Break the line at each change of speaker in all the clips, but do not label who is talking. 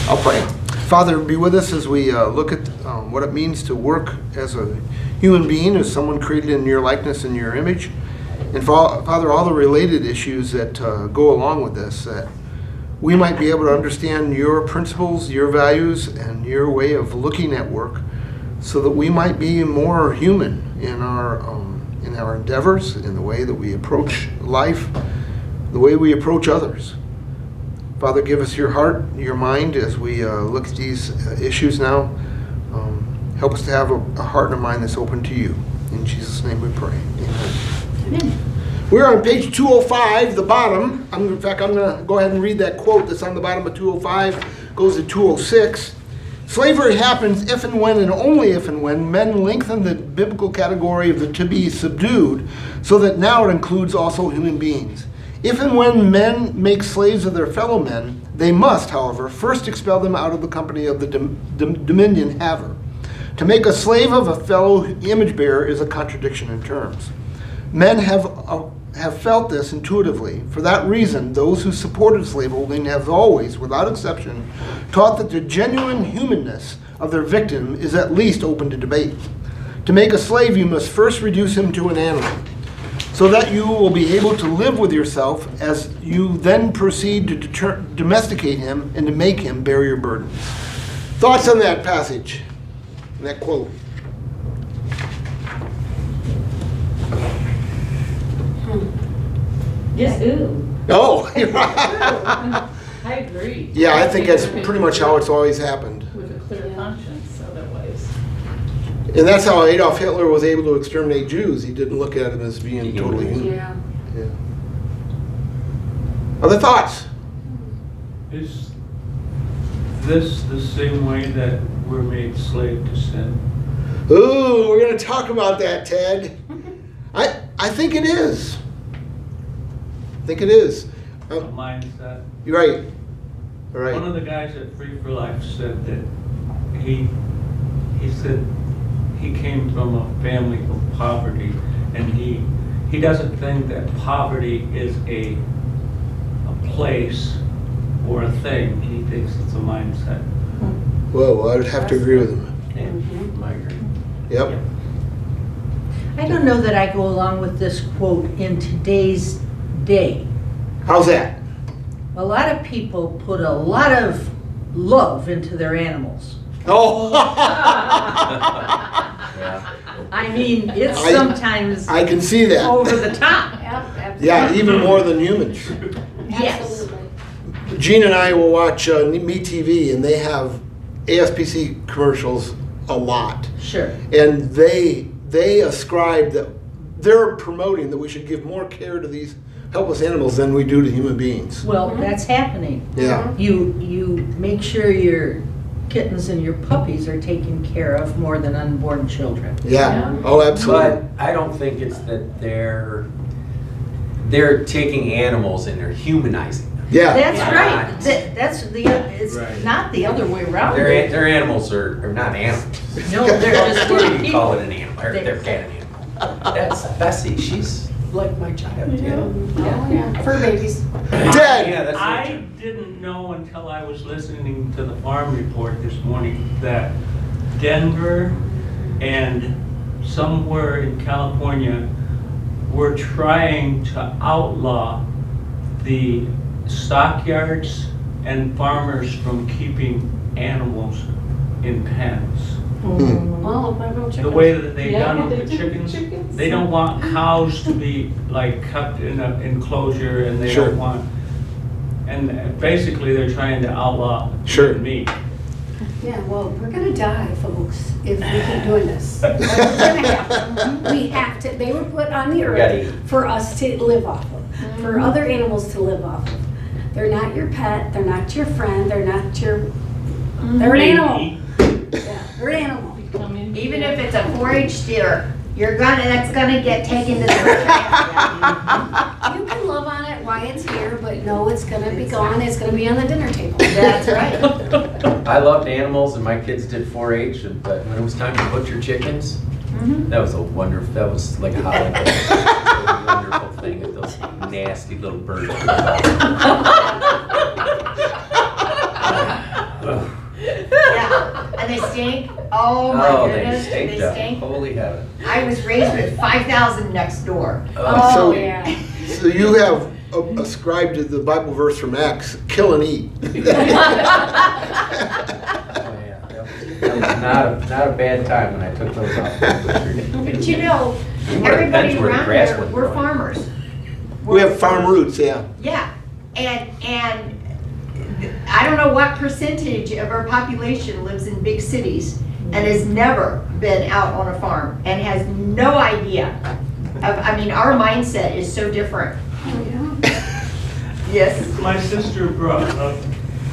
I'll pray. Father, be with us as we look at what it means to work as a human being, as someone created in your likeness and your image. And Father, all the related issues that go along with this, that we might be able to understand your principles, your values, and your way of looking at work, so that we might be more human in our endeavors, in the way that we approach life, the way we approach others. Father, give us your heart, your mind as we look at these issues now. Help us to have a heart and a mind that's open to you. In Jesus' name we pray. Amen.
Amen.
We're on page 205, the bottom. I'm going to go ahead and read that quote that's on the bottom of 205, goes to 206. Slavery happens if and when, and only if and when, men lengthen the biblical category of the to be subdued, so that now it includes also human beings. If and when men make slaves of their fellow men, they must, however, first expel them out of the company of the dominion haver. To make a slave of a fellow image bearer is a contradiction in terms. Men have felt this intuitively. For that reason, those who supported slaveholding have always, without exception, taught that the genuine humanness of their victim is at least open to debate. To make a slave, you must first reduce him to an animal, so that you will be able to live with yourself as you then proceed to domesticate him and to make him bear your burdens. Thoughts on that passage, that quote?
Yes, ooh.
Oh,
I agree.
yeah, I think that's pretty much how it's always happened.
With a clear conscience, otherwise.
And that's how Adolf Hitler was able to exterminate Jews. He didn't look at them as being totally human.
Yeah.
Other thoughts?
Is this the same way that we're made slave to sin?
Ooh, we're going to talk about that, Ted. I think it is. I think it is.
A mindset.
You're right. All right.
One of the guys at Free for Life said that he said he came from a family of poverty, and he doesn't think that poverty is a place or a thing. He thinks it's a mindset.
Well, I would have to agree with him.
Yeah, I agree.
Yep.
I don't know that I go along with this quote in today's day.
How's that?
A lot of people put a lot of love into their animals.
Oh,
I mean, it's
I-
sometimes
I can see that.
over the top.
Yep, absolutely.
Yeah, even more than humans.
Yes.
Absolutely.
Gene and I will watch MeTV, and they have ASPC commercials a lot.
Sure.
And they ascribe that they're promoting that we should give more care to these helpless animals than we do to human beings.
Well, that's happening.
Yeah.
You make sure your kittens and your puppies are taken care of more than unborn children.
Yeah. Oh, absolutely.
But I don't think it's that they're taking animals and they're humanizing them.
Yeah.
That's
Yeah.
right. It's
Right.
not the other way around.
Their animals are not animals.
No, they're just
What do
little
you call
people.
it an animal? Or they're cat an animal. That's Bessie. She's like my child. Yeah.
Oh, yeah. Fur babies.
Ted!
Yeah, that's
I didn't know until I was listening to the farm report this morning that Denver and somewhere in California were trying to outlaw the stockyards and farmers from keeping animals in pens.
Well, my little
The
chickens.
way that they
Yeah,
done
they
with the
did
chickens,
chickens.
they don't want cows to be like kept in an enclosure, and they
Sure.
don't want, and basically they're trying to outlaw
Sure.
meat.
Yeah, well, we're gonna die, folks, if we keep doing this. That's what's gonna happen. We have to, they were put on the
gotta
earth
eat.
for us to live off of, for other animals to live off of. They're not your pet, they're not your friend, they're not your, they're an animal. Yeah, they're an animal.
Even if it's a 4-H steer, that's gonna get taken to the trash.
You can love on it while it's here, but no, it's gonna be gone, it's gonna be on the dinner table.
That's right.
I loved animals, and my kids did 4-H. But when it was time to butcher chickens, that was that was like a holiday. A wonderful thing that those nasty little birds.
And they stink. Oh my
Oh,
goodness,
they
they
stink up.
stink.
Holy heaven.
I was raised with 5,000 next door.
Oh,
So-
yeah.
So you have ascribed to the Bible verse from Acts, kill and eat.
Oh, yeah. That was not a bad time when I took those off.
But you know,
We were at
everybody
bench where the
around
grass
here,
wasn't
we're
growing.
farmers.
We have farm roots, yeah.
Yeah, and I don't know what percentage of our population lives in big cities and has never been out on a farm and has no idea I mean, our mindset is so different. Yes.
My sister brought a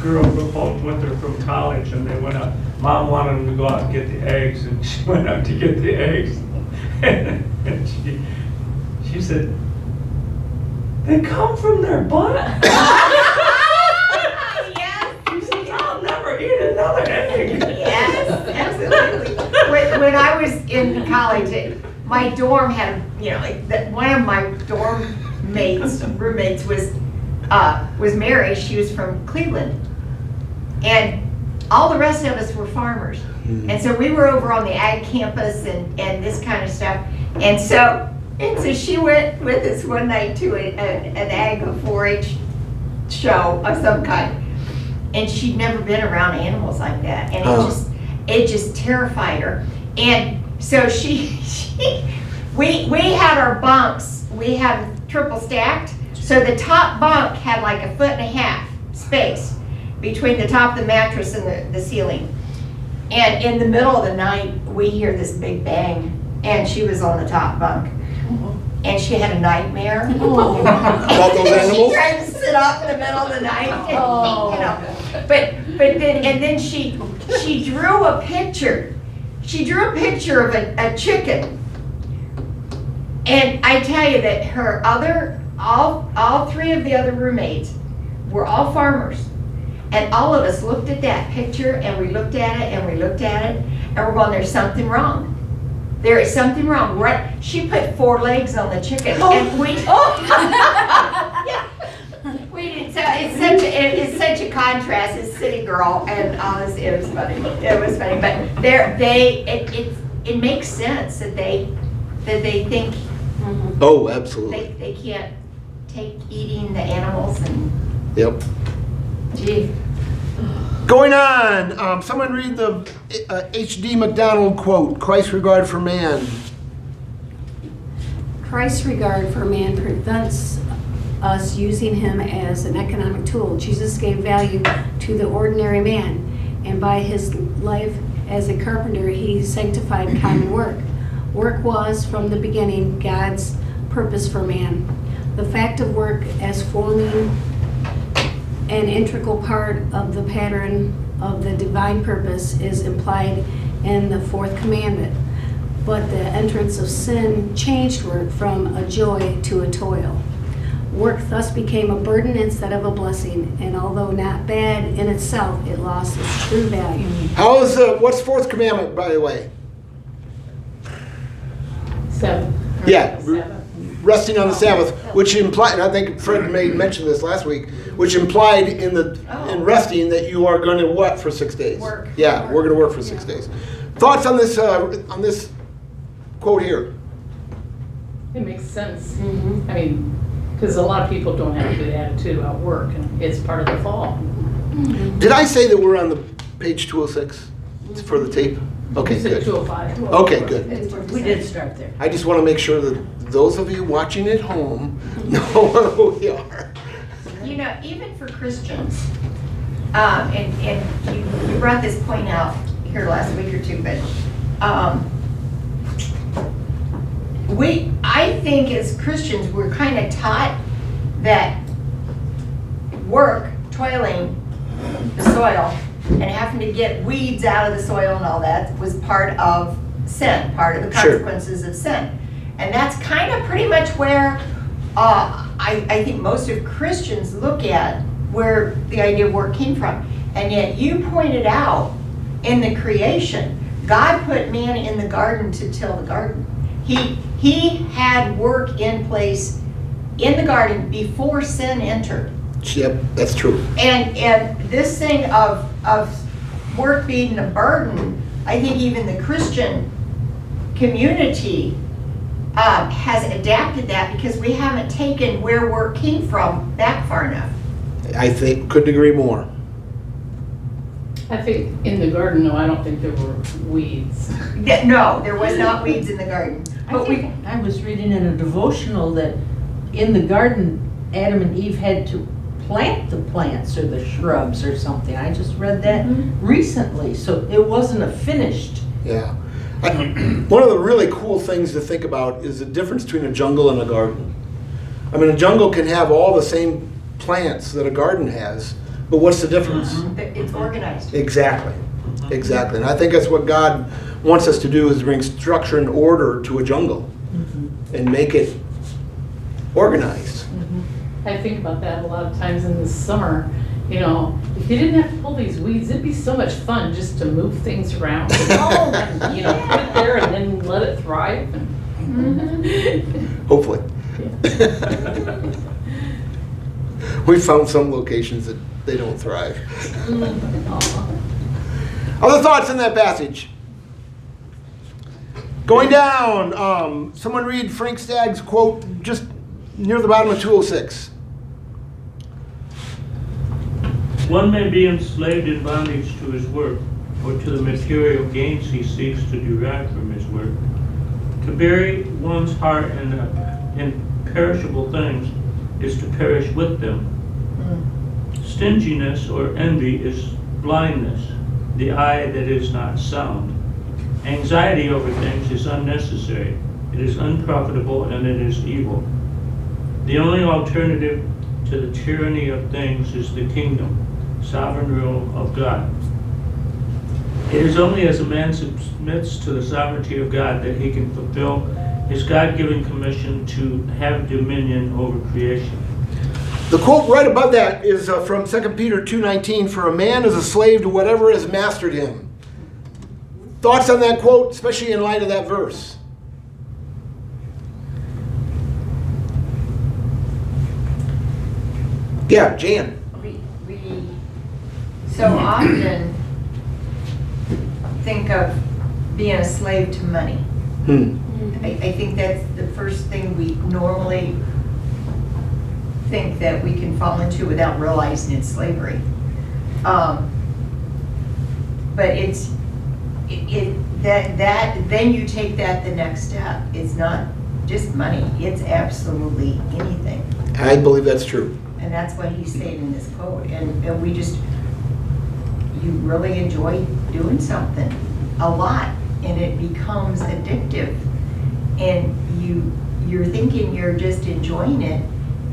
girl home with her from college, and they went out. Mom wanted them to go out and get the eggs, and she went out to get the eggs. And she said, "They come from their butt."
Yes.
She said, "I'll never eat another egg."
Yes, absolutely. When I was in college, my dorm had, one of my dorm roommates was Mary. She was from Cleveland, and all the rest of us were farmers. And so we were over on the ag campus and this kind of stuff. And so she went with us one night to an ag 4-H show of some kind. And she'd never been around animals like that. And it just terrified her. And so we had our bunks, we had triple stacked. So the top bunk had like 1.5 foot space between the top of the mattress and the ceiling. And in the middle of the night, we hear this big bang, and she was on the top bunk. And she had a nightmare.
About those animals?
She tried to sit up in the middle of the night, But then she drew a picture. She drew a picture of a chicken. And I tell you that all 3 of the other roommates were all farmers. And all of us looked at that picture, and we looked at it, and we looked at it, and we're going, there's something wrong. There is something wrong. She put 4 legs on the chicken, and we didn't. So it's such a contrast. It's city girl, and honestly, it was funny. It was funny, but it makes sense that they think
Oh, absolutely.
they can't take eating the animals and
Yep.
gee.
Going on, someone read the H.D. MacDonald quote, Christ's regard for man.
Christ's regard for man prevents us using him as an economic tool. Jesus gave value to the ordinary man, and by his life as a carpenter, he sanctified common work. Work was, from the beginning, God's purpose for man. The fact of work as forming an integral part of the pattern of the divine purpose is implied in the 4th commandment. But the entrance of sin changed work from a joy to a toil. Work thus became a burden instead of a blessing, and although not bad in itself, it lost its true value.
What's 4th commandment, by the way?
7.
Yeah.
7.
Resting on the Sabbath, which implied, and I think Fred mentioned this last week, which implied in resting that you are going to what for 6 days?
Work.
Yeah, we're going to work for 6 days. Thoughts on this quote here?
It makes sense. I mean, because a lot of people don't have a good attitude about work, and it's part of the fall.
Did I say that we're on the page 206 for the tape? Okay,
You said
good.
205.
Okay, good.
We did start there.
I just want to make sure that those of you watching at home know who we are.
Even for Christians, and you brought this point out here last week or two, but I think as Christians, we're kind of taught that work, toiling the soil, and having to get weeds out of the soil and all that was part of sin, part of the
Sure.
consequences of sin. And that's kind of pretty much where I think most of Christians look at where the idea of work came from. And yet you pointed out in the creation, God put man in the garden to till the garden. He had work in place in the garden before sin entered.
Yep, that's true.
And this thing of work being a burden, I think even the Christian community has adapted that because we haven't taken where work came from back far enough.
I think, couldn't agree more.
I think in the garden, no, I don't think there were weeds.
No, there was not weeds in the garden.
I
But we,
think I was reading in a devotional that in the garden, Adam and Eve had to plant the plants or the shrubs or something. I just read that recently, so it wasn't a finished.
Yeah. One of the really cool things to think about is the difference between a jungle and a garden. I mean, a jungle can have all the same plants that a garden has, but what's the difference?
it's organized.
Exactly. Exactly. And I think that's what God wants us to do, is bring structure and order to a jungle and make it organized.
I think about that a lot of times in the summer. You know, if you didn't have to pull these weeds, it'd be so much fun just to move things around. And, you know, put it there and then let it thrive. And
Hopefully. We found some locations that they don't thrive. Other thoughts in that passage? Going down, someone read Frank Stagg's quote just near the bottom of 206.
One may be enslaved in bondage to his work, or to the material gains he seeks to derive from his work. To bury one's heart in perishable things is to perish with them. Stinginess or envy is blindness, the eye that is not sound. Anxiety over things is unnecessary. It is unprofitable and it is evil. The only alternative to the tyranny of things is the kingdom, sovereign rule of God. It is only as a man submits to the sovereignty of God that he can fulfill his God-given commission to have dominion over creation.
The quote right above that is from 2 Peter 2:19, "For a man is a slave to whatever has mastered him." Thoughts on that quote, especially in light of that verse? Yeah, Jan.
We so often think of being a slave to money. I think that's the first thing we normally think that we can fall into without realizing it's slavery. But then you take that the next step. It's not just money, it's absolutely anything.
I believe that's true.
And that's what he's saying in this quote. And you really enjoy doing something a lot, and it becomes addictive. And you're thinking you're just enjoying it,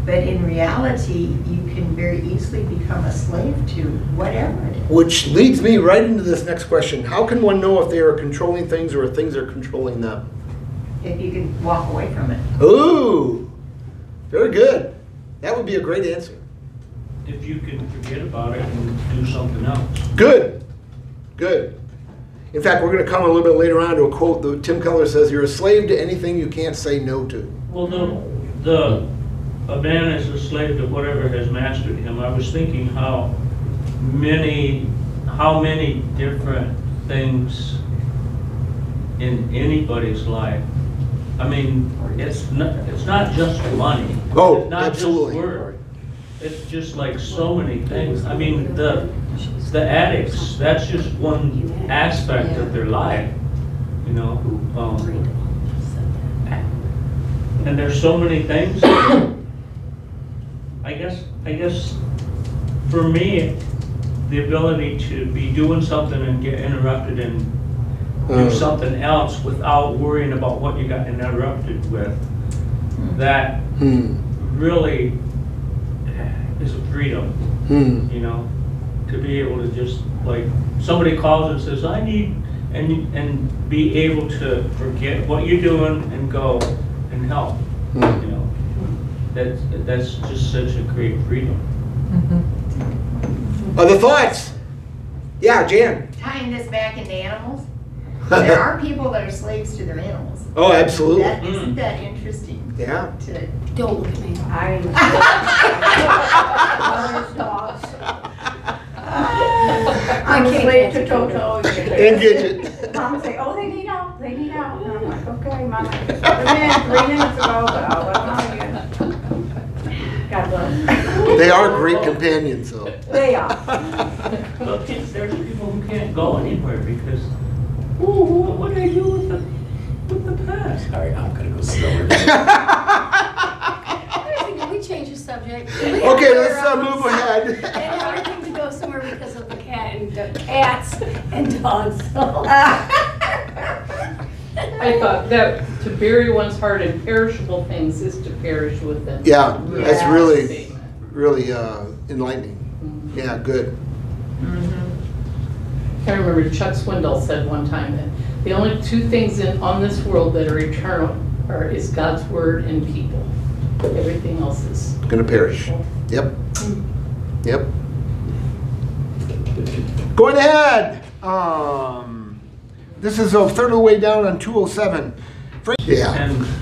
but in reality, you can very easily become a slave to whatever it is.
Which leads me right into this next question. How can one know if they are controlling things or if things are controlling them?
If you can walk away from it.
Ooh, very good. That would be a great answer.
If you can forget about it and do something else.
Good, good. In fact, we're going to come a little bit later on to a quote that Tim Keller says, "You're a slave to anything you can't say no to."
Well, a man is a slave to whatever has mastered him. I was thinking how many different things in anybody's life. I mean, it's not just money.
Oh,
It's not
absolutely.
just work. It's just like so many things. I mean, the addicts, that's just one aspect of their life, you know. And there's so many things. I guess for me, the ability to be doing something and get interrupted and do something else without worrying about what you got interrupted with, that really is a freedom, you know, to be able to just, like, somebody calls and says, I need, and be able to forget what you're doing and go and help, you know. That's just such a great freedom.
Other thoughts? Yeah, Jan.
Tying this back into animals, there are people that are slaves to their animals.
Oh, absolutely.
Isn't that interesting?
Yeah.
Don't look at me.
I'm
I
I'm
can't
asleep to
answer
Toto.
And Gidget.
Mom say, oh, they need out, they need out. And I'm like, okay, Mom, I just put them in 3 minutes ago, but I'll let them out again. God bless.
They are great companions, though.
They are.
Well, kids, there's people who can't go anywhere because, ooh, what do they do with the past?
All right, I'm gonna go slower.
Can we change the subject?
Okay, let's move ahead.
And everything to go somewhere because of the cat and the cats and dogs. So.
I thought that to bury one's heart in perishable things is to perish with them.
Yeah, that's really,
Statement.
really enlightening. Yeah, good.
I remember Chuck Swindoll said one time that the only 2 things on this world that are eternal is God's word and people. Everything else is.
Gonna perish. Yep. Yep. Going ahead. This is a third of the way down on 207. Yeah.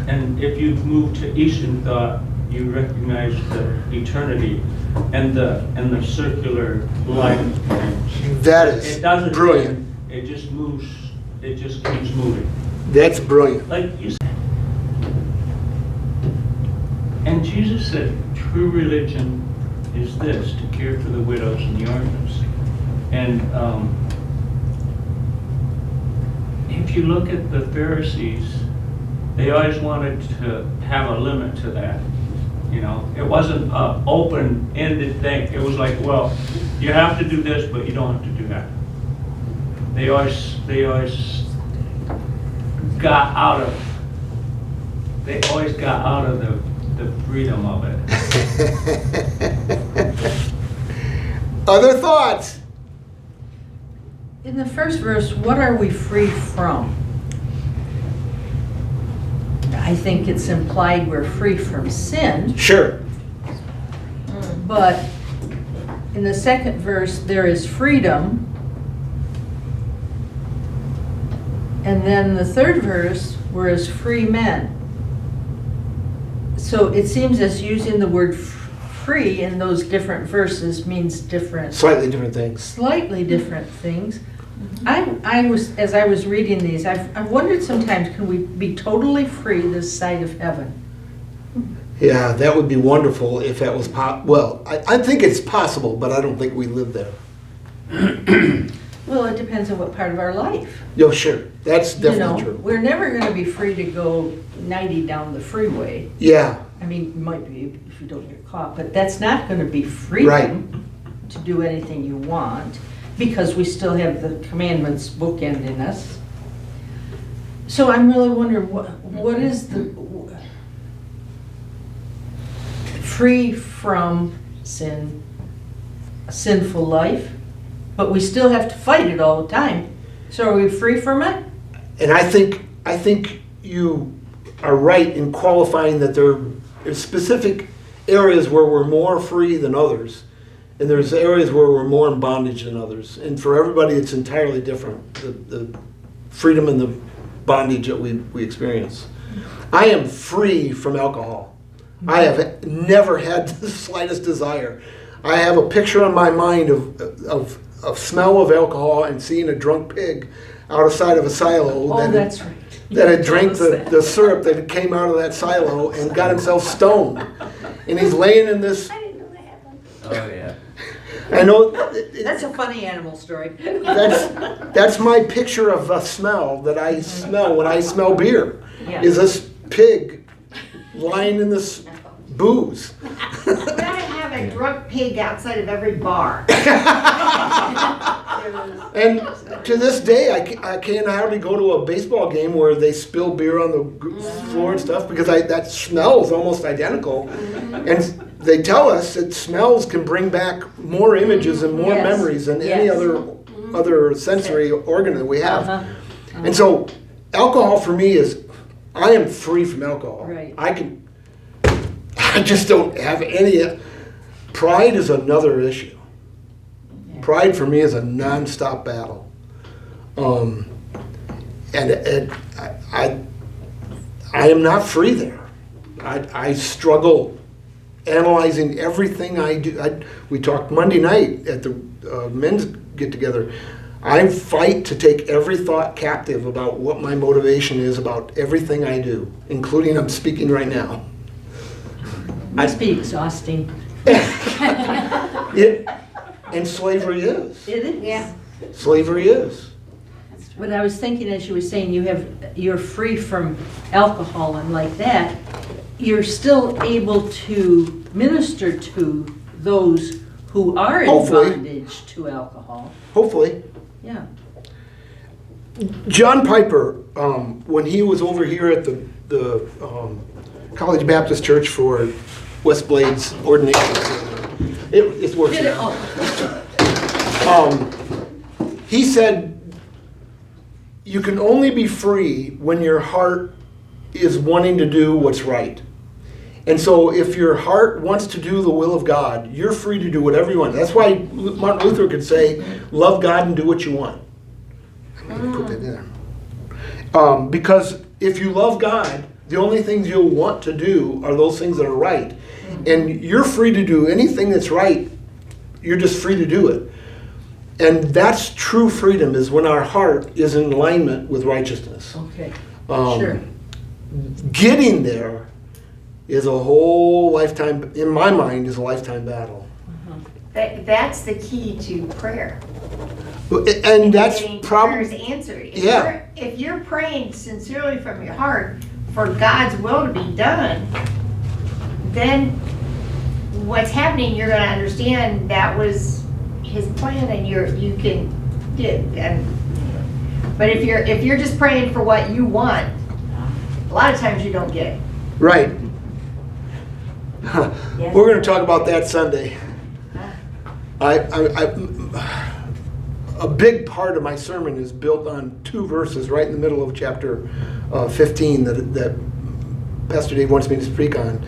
And if you move to Eastern thought, you recognize the eternity and the circular life.
That
It
is
doesn't
brilliant.
end, it just moves, it just keeps moving.
That's brilliant.
Like you said. And Jesus said, true religion is this, to care for the widows and the orphans. And if you look at the Pharisees, they always wanted to have a limit to that. You know, it wasn't an open-ended thing. It was like, well, you have to do this, but you don't have to do that. They always got out of the freedom of it.
Other thoughts?
In the first verse, what are we free from? I think it's implied we're free from sin,
Sure.
but in the second verse, there is freedom. And then the third verse, we're as free men. So it seems as using the word free in those different verses means different,
Slightly different things.
slightly different things. As I was reading these, I've wondered sometimes, can we be totally free this side of heaven?
Yeah, that would be wonderful if that was well, I think it's possible, but I don't think we live there.
Well, it depends on what part of our life.
Yo, sure. That's definitely true.
We're never going to be free to go 90 down the freeway.
Yeah,
I mean, it might be if you don't get caught, but that's not going to be freedom to do anything you want, because we still have the commandments bookending us. So I'm really wondering, what is the free from sin, a sinful life, but we still have to fight it all the time. So are we free from it?
and I think you are right in qualifying that there are specific areas where we're more free than others, and there's areas where we're more in bondage than others. And for everybody, it's entirely different, the freedom and the bondage that we experience. I am free from alcohol. I have never had the slightest desire. I have a picture in my mind of smell of alcohol and seeing a drunk pig outside of a silo
That's right.
that had drank the syrup that came out of that silo and got himself stoned. And he's laying in this,
I didn't know that happened.
Oh, yeah.
I know,
That's a funny animal story.
that's my picture of a smell that I smell when I smell beer,
Yeah.
is this pig lying in this booze.
We gotta have a drunk pig outside of every bar.
And to this day, I can't hardly go to a baseball game where they spill beer on the floor and stuff, because that smell is almost identical. And they tell us that smells can bring back more images and more
Yes.
memories than any
Yes.
other sensory organ that we have.
Uh-huh.
And so alcohol for me is, I am free from alcohol.
Right.
I just don't have any. Pride is another issue.
Yeah.
Pride for me is a nonstop battle. And I am not free there. I struggle analyzing everything I do. We talked Monday night at the men's get together. I fight to take every thought captive about what my motivation is about everything I do, including I'm speaking right now.
Must be exhausting.
And slavery is.
It is.
Yeah.
Slavery is.
What I was thinking as you were saying, you're free from alcohol and like that, you're still able to minister to those who are in
Hopefully.
bondage to alcohol.
Hopefully.
Yeah.
John Piper, when he was over here at the College Baptist Church for West Blade's ordination ceremony, it's worth
Did
it.
it? Oh.
He said, you can only be free when your heart is wanting to do what's right. And so if your heart wants to do the will of God, you're free to do whatever you want. That's why Martin Luther could say, love God and do what you want. I'm going to put that in there. Because if you love God, the only things you'll want to do are those things that are right. And you're free to do anything that's right. You're just free to do it. And that's true freedom, is when our heart is in alignment with righteousness.
Okay.
Um,
Sure.
Getting there is a whole lifetime, in my mind, is a lifetime battle.
That's the key to prayer.
And that's
Getting
probably,
prayers answered.
Yeah.
If you're praying sincerely from your heart for God's will to be done, then what's happening, you're going to understand that was His plan, and you can get. But if you're just praying for what you want, a lot of times you don't get it.
right. We're going to talk about that Sunday. A big part of my sermon is built on 2 verses right in the middle of chapter 15 that Pastor Dave wants me to speak on.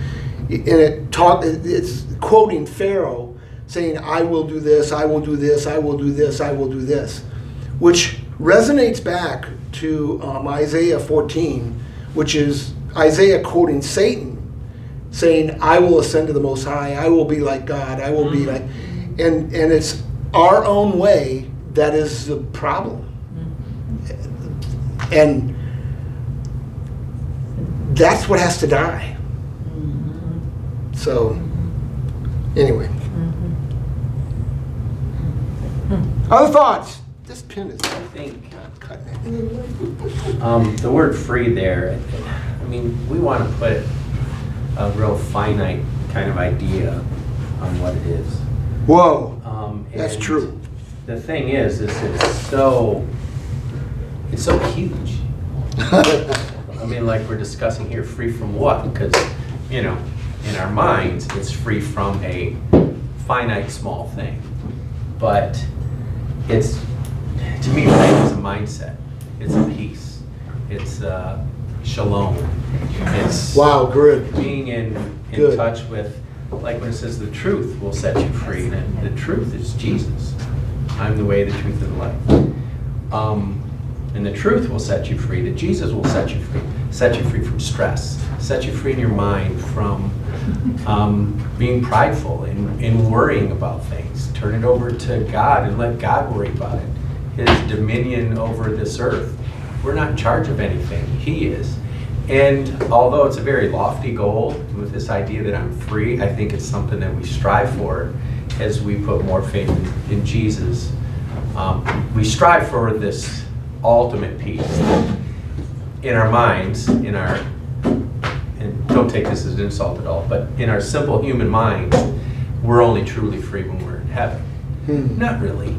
And it's quoting Pharaoh saying, I will do this, I will do this, I will do this, I will do this, which resonates back to Isaiah 14, which is Isaiah quoting Satan, saying, I will ascend to the Most High, I will be like God, I will be like... And it's our own way that is the problem. And that's what has to die. So, anyway. Other thoughts? This pin is,
I think
cutting it.
the word free there, I mean, we want to put a real finite kind of idea on what it is.
Whoa, that's
And
true.
The thing is it's so huge. I mean, like we're discussing here, free from what? Because, in our minds, it's free from a finite small thing. But to me, faith is a mindset. It's a peace. It's shalom. It's
Wow, good.
being in
Good.
touch with, like when it says the truth will set you free. And the truth is Jesus. I'm the way, the truth, and the life. And the truth will set you free. That Jesus will set you free. Set you free from stress. Set you free in your mind from being prideful and worrying about things. Turn it over to God and let God worry about it. His dominion over this earth. We're not in charge of anything. He is. And although it's a very lofty goal with this idea that I'm free, I think it's something that we strive for as we put more faith in Jesus. We strive for this ultimate peace in our minds, and don't take this as an insult at all, but in our simple human minds, we're only truly free when we're in heaven. Not really.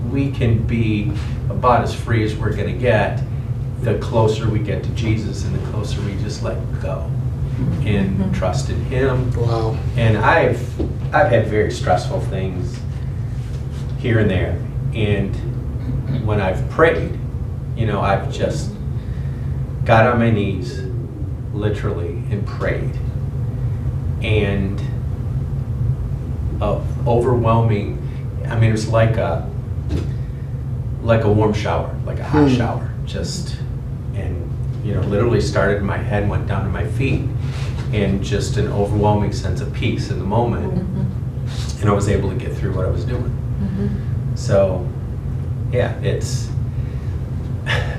We can be about as free as we're going to get the closer we get to Jesus and the closer we just let go and trust in Him.
Wow.
And I've had very stressful things here and there, and when I've prayed, I've just got on my knees literally and prayed, and overwhelming. I mean, it was like a warm shower, like a hot shower, literally started in my head, went down to my feet, and just an overwhelming sense of peace in the moment. And I was able to get through what I was doing. So Yeah, it's,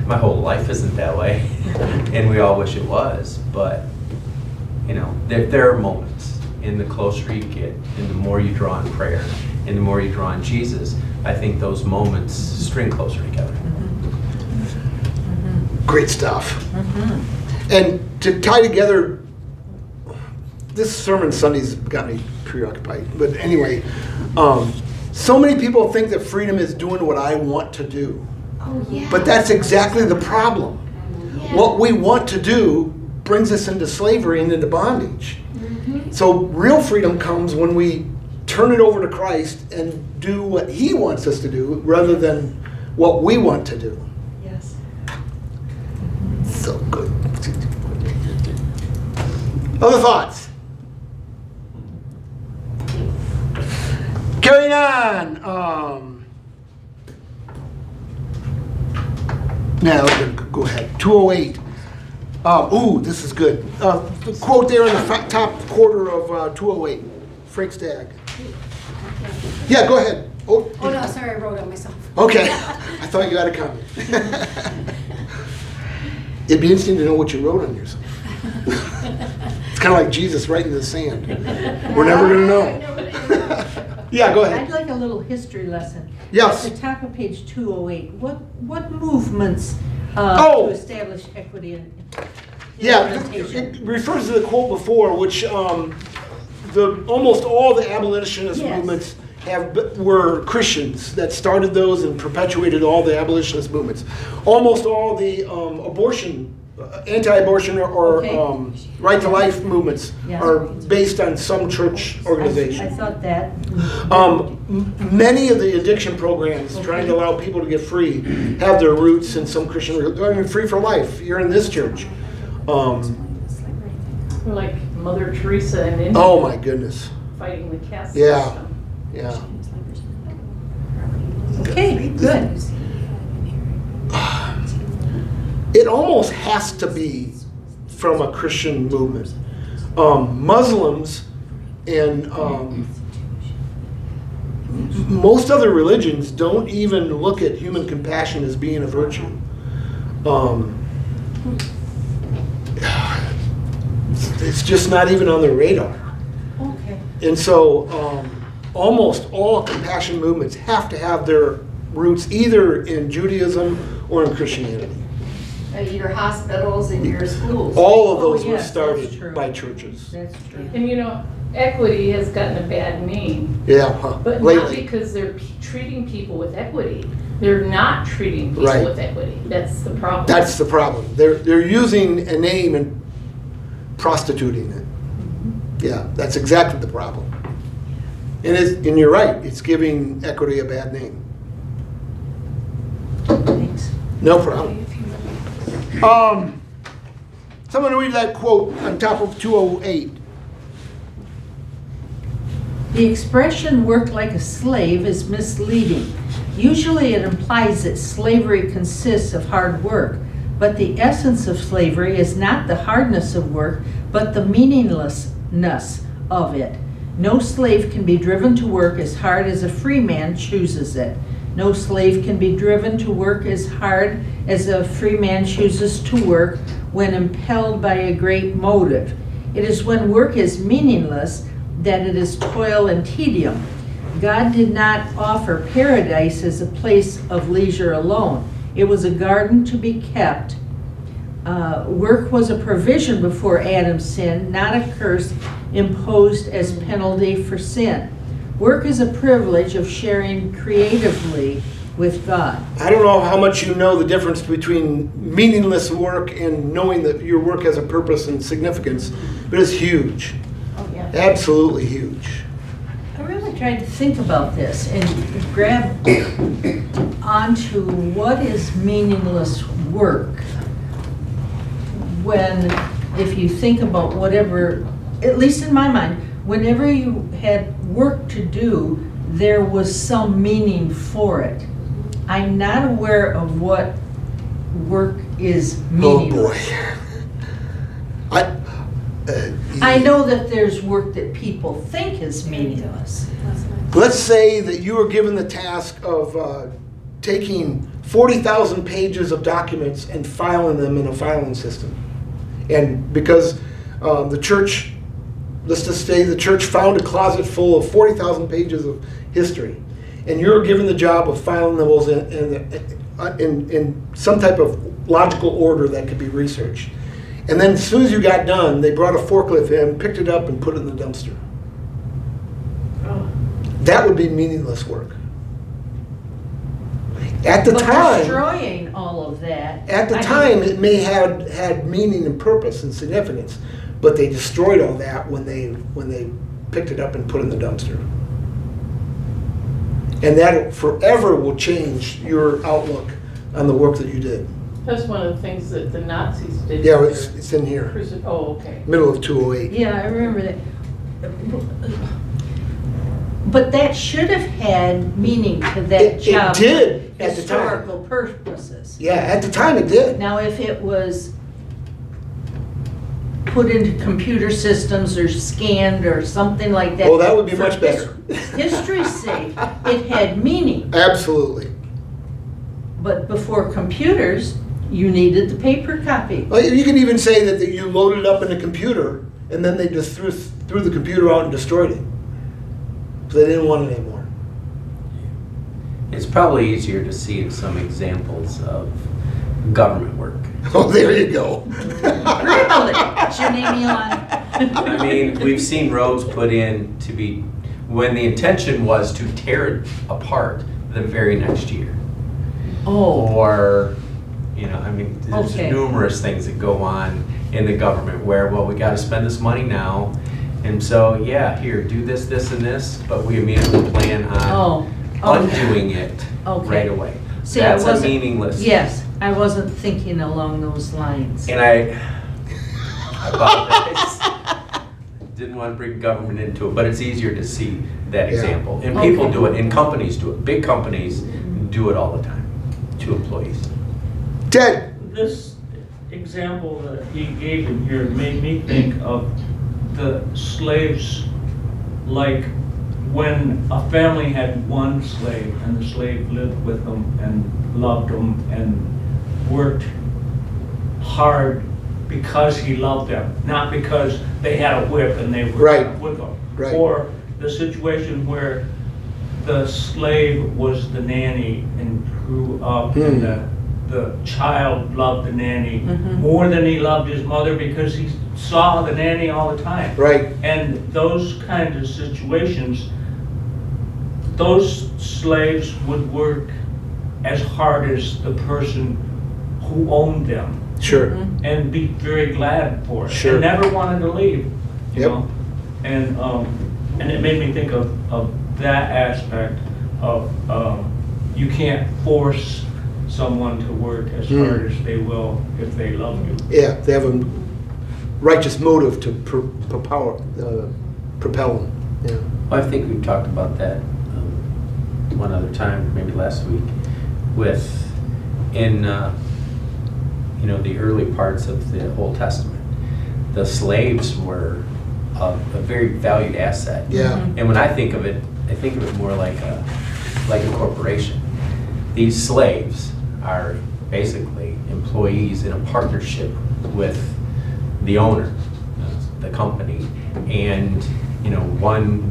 my whole life isn't that way, and we all wish it was, but, you know, there are moments, and the closer you get, and the more you draw in prayer, and the more you draw in Jesus, I think those moments string closer together.
Great stuff. And to tie together, this sermon Sunday's got me preoccupied. But anyway, so many people think that freedom is doing what I want to do.
Oh, yeah.
But that's exactly the problem.
Yeah.
What we want to do brings us into slavery and into bondage. So real freedom comes when we turn it over to Christ and do what He wants us to do rather than what we want to do.
Yes.
So good. Other thoughts? Carrying on. Now, go ahead. 208. Ooh, this is good. The quote there in the top quarter of 208. Frank Stagg. Yeah, go ahead.
Oh, no, sorry, I wrote it myself.
Okay. I thought you had a comment. It'd be interesting to know what you wrote on yourself. It's kind of like Jesus writing in the sand. We're never going to know. Yeah, go
I'd
ahead.
like a little history lesson.
Yes.
At the top of page 208, what movements
Oh.
to establish equity in
Yeah,
implementation?
it refers to the quote before, which almost all the abolitionist
Yes.
movements were Christians that started those and perpetuated all the abolitionist movements. Almost all the anti-abortion or
Okay.
right to life movements
Yes.
are based on some church
I
organization.
thought that.
Many of the addiction programs trying to allow people to get free have their roots in some Christian. I mean, Free for Life. You're in this church.
Like Mother Teresa and India
Oh my goodness.
fighting the caste
Yeah.
system.
Yeah.
Okay, good.
It almost has to be from a Christian movement. Muslims and most other religions don't even look at human compassion as being a virtue. It's just not even on their radar.
Okay.
And so almost all compassion movements have to have their roots either in Judaism or in Christianity.
Your hospitals and your schools.
All of
Oh,
those were
yes, that's
started
true.
by churches.
That's true.
And you know, equity has gotten a bad name,
Yeah,
but not
lately.
because they're treating people with equity. They're not treating people
Right.
with equity. That's the problem.
That's the problem. They're using a name and prostituting it. Yeah, that's exactly the problem. And you're right, it's giving equity a bad name.
Thanks.
No problem. Someone read that quote on top of 208.
The expression work like a slave is misleading. Usually it implies that slavery consists of hard work, but the essence of slavery is not the hardness of work, but the meaninglessness of it. No slave can be driven to work as hard as a free man chooses it. No slave can be driven to work as hard as a free man chooses to work when impelled by a great motive. It is when work is meaningless that it is toil and tedium. God did not offer paradise as a place of leisure alone. It was a garden to be kept. Work was a provision before Adam's sin, not a curse imposed as penalty for sin. Work is a privilege of sharing creatively with God.
I don't know how much you know the difference between meaningless work and knowing that your work has a purpose and significance, but it's huge.
Oh, yeah.
Absolutely huge.
I really tried to think about this and grab onto what is meaningless work. When, if you think about whatever, at least in my mind, whenever you had work to do, there was some meaning for it. I'm not aware of what work is
Oh
meaningless.
boy.
I know that there's work that people think is meaningless.
Let's say that you were given the task of taking 40,000 pages of documents and filing them in a filing system. And because the church, let's just say the church found a closet full of 40,000 pages of history, and you're given the job of filing those in some type of logical order that could be researched. And then as soon as you got done, they brought a forklift in, picked it up, and put it in the dumpster.
Oh.
That would be meaningless work. At the
But
time,
destroying all of that.
at the time, it may have had meaning and purpose and significance, but they destroyed all that when they picked it up and put it in the dumpster. And that forever will change your outlook on the work that you did.
That's one of the things that the Nazis did.
Yeah,
to
it's in here,
their oh, okay.
middle of 208.
Yeah, I remember that. But that should have had meaning to that
It
job.
did at the time.
Historical purposes.
Yeah, at the time it did.
Now, if it was put into computer systems or scanned or something like that.
Oh, that would be
for
much better.
History's sake, it had meaning.
Absolutely.
But before computers, you needed the paper copy.
Well, you can even say that you loaded it up in a computer and then they just threw the computer out and destroyed it. So they didn't want it anymore.
It's probably easier to see some examples of government work.
Oh, there you go.
Privilege, your name, Elon.
I mean, we've seen roads put in to be, when the intention was to tear it apart the very next year.
Oh,
Or, I mean, there's
Okay.
numerous things that go on in the government where, well, we got to spend this money now. And so, yeah, here, do this, this, and this, but we immediately plan on undoing it
Okay.
right away.
See, I
That's a
wasn't-
meaningless.
yes, I wasn't thinking along those lines.
And I apologize. Didn't want to bring government into it, but it's easier to see that
Yeah.
example. And people
Okay.
do it, and companies do it. Big companies do it all the time to employees.
Ted,
This example that he gave in here made me think of the slaves, like when a family had one slave and the slave lived with them and loved them and worked hard because he loved them, not because they had a whip and they were
Right.
with them.
Right.
Or the situation where the slave was the nanny and grew up and the child loved the nanny more than he loved his mother because he saw the nanny all the time.
right,
And those kinds of situations, those slaves would work as hard as the person who owned them
sure.
and be very glad for it.
Sure.
And never wanted to leave, you
Yep.
know? And it made me think of that aspect of, you can't force someone to work as hard as they will if they love you.
Yeah, they have a righteous motive to propel them. Yeah.
Well, I think we've talked about that one other time, maybe last week, in the early parts of the Old Testament. The slaves were a very valued asset.
Yeah.
And when I think of it more like a corporation. These slaves are basically employees in a partnership with the owner, the company, and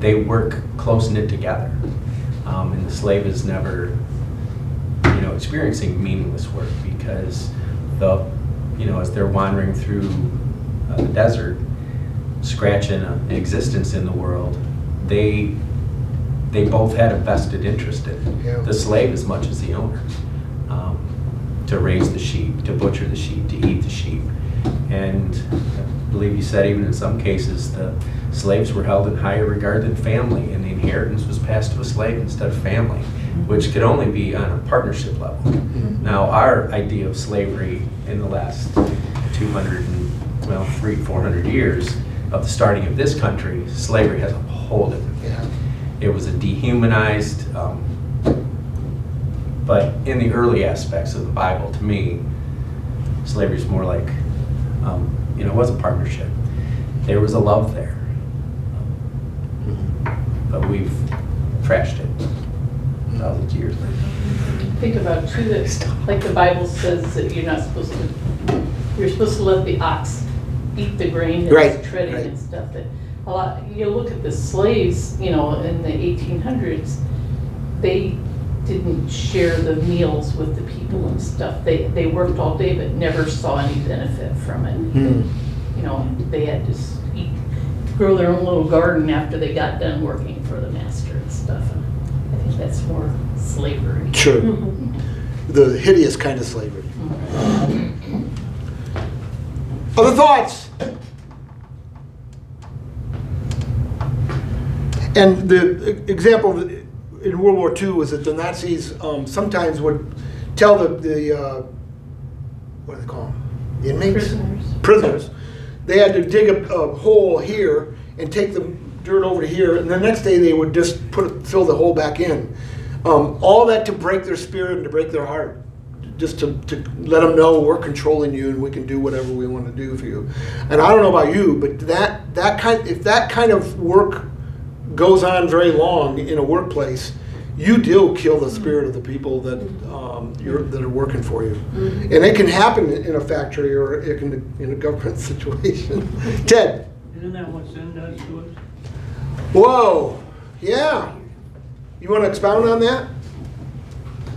they work close knit together, and the slave is never experiencing meaningless work because as they're wandering through the desert, scratching an existence in the world, they both had a vested interest in it.
Yeah.
The slave as much as the owner, to raise the sheep, to butcher the sheep, to eat the sheep. And I believe you said even in some cases the slaves were held in higher regard than family, and the inheritance was passed to a slave instead of family, which could only be on a partnership level. Now, our idea of slavery in the last 400 years of the starting of this country, slavery has a whole different.
Yeah.
It was a dehumanized, but in the early aspects of the Bible, to me, slavery is more like, it was a partnership. There was a love there, but we've trashed it thousands of years later.
think about too, that like the Bible says that you're supposed to let the ox eat the grain that
Right,
it's treading
right.
and stuff. That a lot, you look at the slaves, in the 1800s, they didn't share the meals with the people and stuff. They worked all day but never saw any benefit from it. They had to grow their own little garden after they got done working for the master and stuff. And I think that's more slavery.
Sure. The hideous kind of slavery. Other thoughts? And the example in World War II was that the Nazis sometimes would tell the what do they call them? The inmates? Prisoners. They had to dig a hole here and take the dirt over to here, and the next day they would just fill the hole back in. All that to break their spirit and to break their heart. Just to let them know we're controlling you and we can do whatever we want to do for you. And I don't know about you, but if that kind of work goes on very long in a workplace, you do kill the spirit of the people that that are working for you. And it can happen in a factory or it can in a government situation. Ted.
Isn't that what sin does to us?
Whoa. Yeah. You want to expound on that?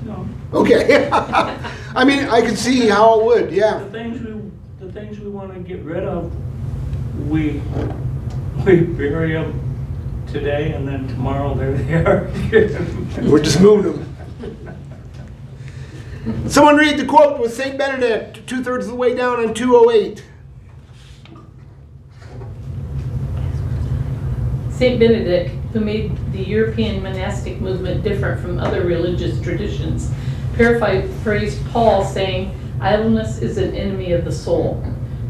No.
Okay. I mean, I can see how it would, yeah.
The things we want to get rid of, we bury them today, and then tomorrow there they are.
We're just moving them. Someone read the quote with St. Benedict, 2/3 of the way down on 208.
St. Benedict, who made the European monastic movement different from other religious traditions, paraphrased Paul saying, idleness is an enemy of the soul.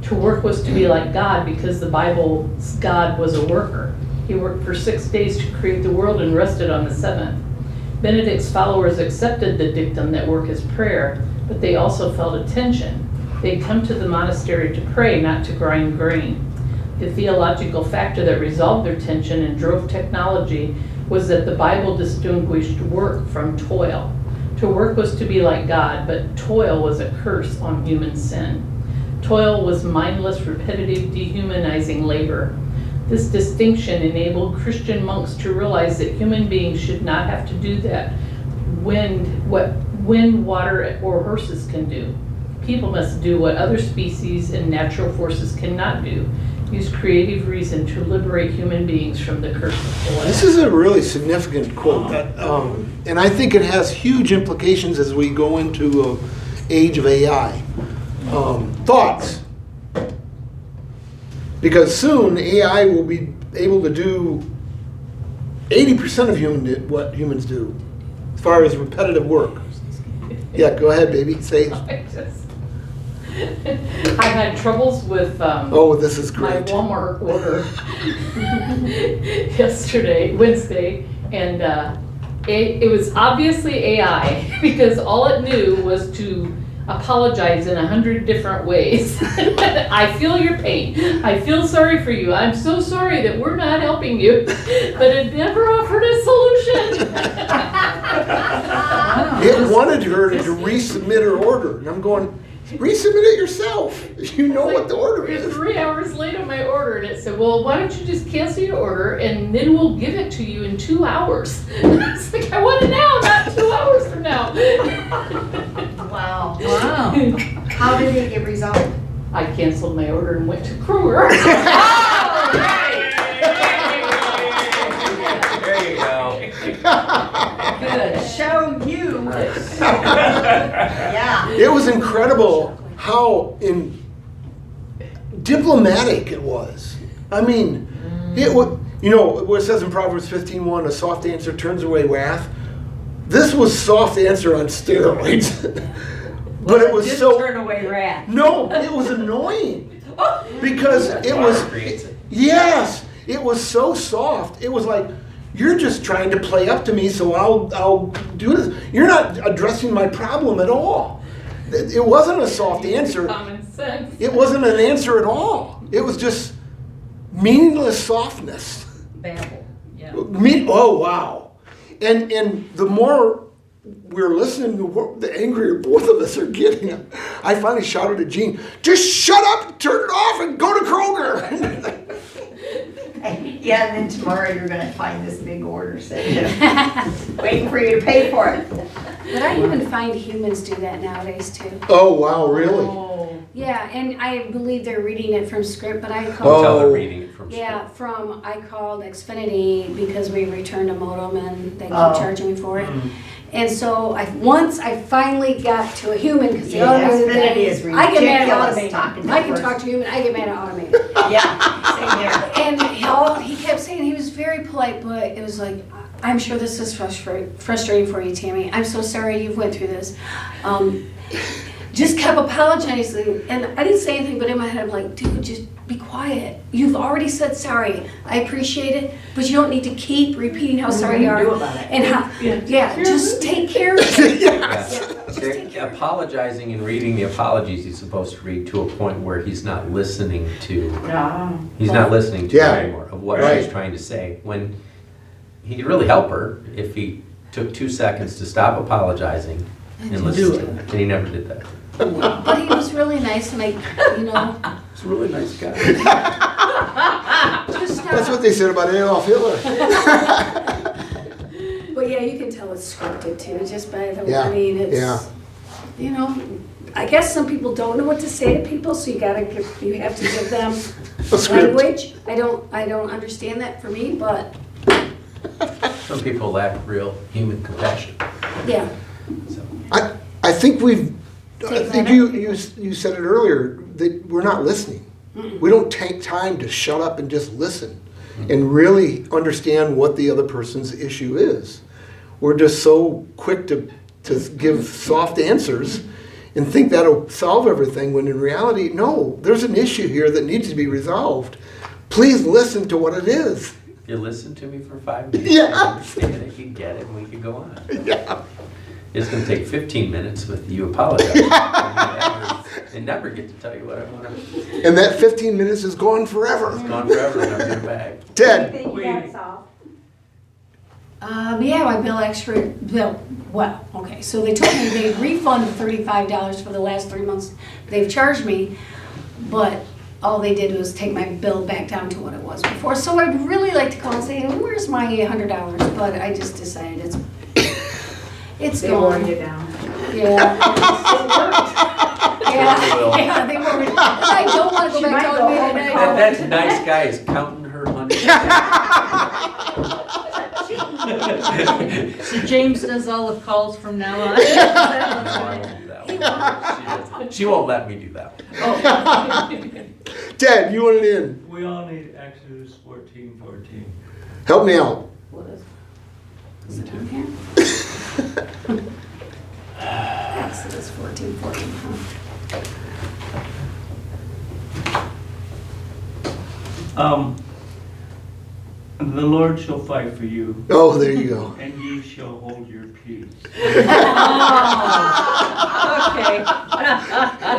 To work was to be like God because the Bible's God was a worker. He worked for 6 days to create the world and rested on the seventh. Benedict's followers accepted the dictum that work is prayer, but they also felt a tension. They'd come to the monastery to pray, not to grind grain. The theological factor that resolved their tension and drove technology was that the Bible distinguished work from toil. To work was to be like God, but toil was a curse on human sin. Toil was mindless, repetitive, dehumanizing labor. This distinction enabled Christian monks to realize that human beings should not have to do that what wind, water, or horses can do. People must do what other species and natural forces cannot do. Use creative reason to liberate human beings from the curse of toil.
This is a really significant quote, and I think it has huge implications as we go into an age of AI. Thoughts? Because soon AI will be able to do 80% of what humans do, as far as repetitive work. Yeah, go ahead, baby. Say.
I had troubles with
Oh, this is
my
great.
Walmart order Wednesday, and it was obviously AI because all it knew was to apologize in 100 different ways. I feel your pain. I feel sorry for you. I'm so sorry that we're not helping you, but it never offered a solution.
It wanted her to resubmit her order, and I'm going, resubmit it yourself. You know what the order
It's
is.
3 hours late on my order, and it said, well, why don't you just cancel your order, and then we'll give it to you in 2 hours. It's like, I want it now, not 2 hours from now.
Wow.
Wow.
How did it get resolved?
I canceled my order and went to Kruger.
There you go.
Good.
Show you. Yeah.
It was incredible how diplomatic it was. I mean, it was, what it says in Proverbs 15:1, a soft answer turns away wrath. This was soft answer on steroids. But it was
Didn't
so,
turn away wrath.
no, it was annoying. Because it was,
Creates it.
yes, it was so soft. It was like, you're just trying to play up to me, so I'll do this. You're not addressing my problem at all. It wasn't a soft answer.
Common sense.
It wasn't an answer at all. It was just meaningless softness.
Babble. Yeah.
Oh, wow. And the more we're listening to what the angrier both of us are getting, I finally shouted at Gene, just shut up, turn it off, and go to Kroger.
Yeah, and then tomorrow you're gonna find this big order sitting waiting for you to pay for it.
But I even find humans do that nowadays too.
Oh, wow, really?
Oh.
Yeah, and I believe they're reading it from script, but I
Don't
called.
tell her reading it from
Yeah,
script.
I called Xfinity because we returned a modem and they keep
Oh.
charging me for it.
Mm.
And so once I finally got to a human, because the
Yeah,
automated
Xfinity
thing,
is
I get mad at
ridiculous
automated.
talking to
I can
first.
talk to human, I get mad at automated.
Yeah, same here.
And he kept saying, he was very polite, but it was like, I'm sure this is frustrating for you, Tammy. I'm so sorry you've went through this. Just kept apologizing, and I didn't say anything, but in my head, I'm like, dude, just be quiet. You've already said sorry. I appreciate it, but you don't need to keep repeating how sorry you are.
do about it?
And how, yeah, just take care of it.
Yeah.
Just take care of it.
Apologizing and reading the apologies he's supposed to read to a point where he's not listening to, he's not listening to
Yeah.
her anymore of what
Right.
she's trying to say. When he could really help her if he took 2 seconds to stop apologizing and listen to her. And he never did that.
But he was really nice, and
He's a really nice guy.
just
That's what they said about Adolf Hitler.
But yeah, you can tell it's scripted too, just by the
Yeah,
wording.
yeah.
It's, I guess some people don't know what to say to people, so you have to give them
A script.
language. I don't understand that for me, but
Some people lack real human compassion.
yeah.
So.
I think I
Take
think
that
you said it earlier, that we're not listening. We don't take time to shut up and just listen and really understand what the other person's issue is. We're just so quick to give soft answers and think that'll solve everything, when in reality, no, there's an issue here that needs to be resolved. Please listen to what it is.
If you listen to me for 5 minutes,
Yeah.
I understand it, you get it, and we can go on.
Yeah.
It's gonna take 15 minutes with you apologize. They never get to tell you what I want to.
And that 15 minutes is gone forever.
It's gone forever and I'm in a bag.
Ted,
Anything you got solved?
Yeah, my well, okay, so they told me they'd refund $35 for the last 3 months they've charged me, but all they did was take my bill back down to what it was before. So I'd really like to call and say, where's my $100? But I just decided it's
They
gone.
wore you down.
Yeah. Yeah, they were. I don't want to go
She
back
might
to
go
automated.
home and
and I
call
don't.
That nice guy is counting her money.
So James does all the calls from now on?
No, I won't do that one. She won't let me do that one.
Ted, you want it in.
We all need Exodus 14:14.
Help me out.
What is it on here? Exodus 14:14, huh?
The Lord shall fight for you,
Oh, there you go.
and ye shall hold your peace.
Okay.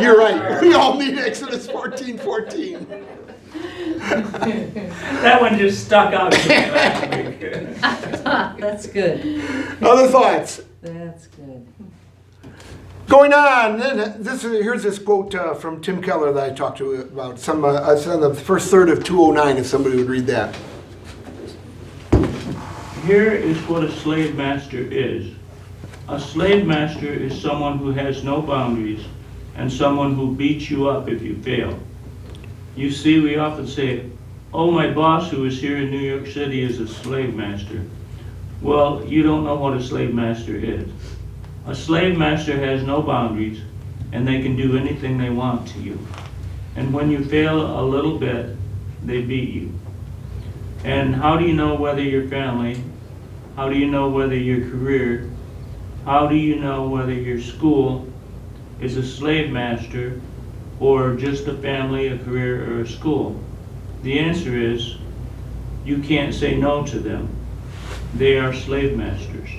You're right. We all need Exodus 14:14.
That one just stuck out to me last week.
That's good.
Other thoughts?
That's good.
Going on, here's this quote from Tim Keller that I talked to about. It's on the first third of 209, if somebody would read that.
Here is what a slave master is. A slave master is someone who has no boundaries and someone who beats you up if you fail. You see, we often say, oh, my boss who is here in New York City is a slave master. Well, you don't know what a slave master is. A slave master has no boundaries and they can do anything they want to you. And when you fail a little bit, they beat you. And how do you know whether your family, how do you know whether your career, how do you know whether your school is a slave master or just a family, a career, or a school? The answer is you can't say no to them. They are slave masters.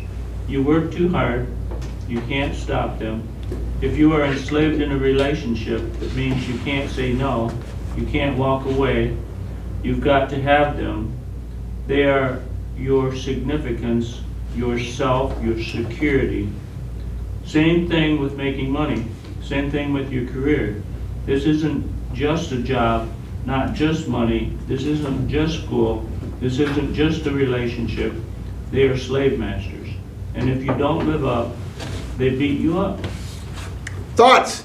You work too hard, you can't stop them. If you are enslaved in a relationship, it means you can't say no, you can't walk away. You've got to have them. They are your significance, your self, your security. Same thing with making money. Same thing with your career. This isn't just a job, not just money. This isn't just school. This isn't just a relationship. They are slave masters. And if you don't live up, they beat you up.
Thoughts?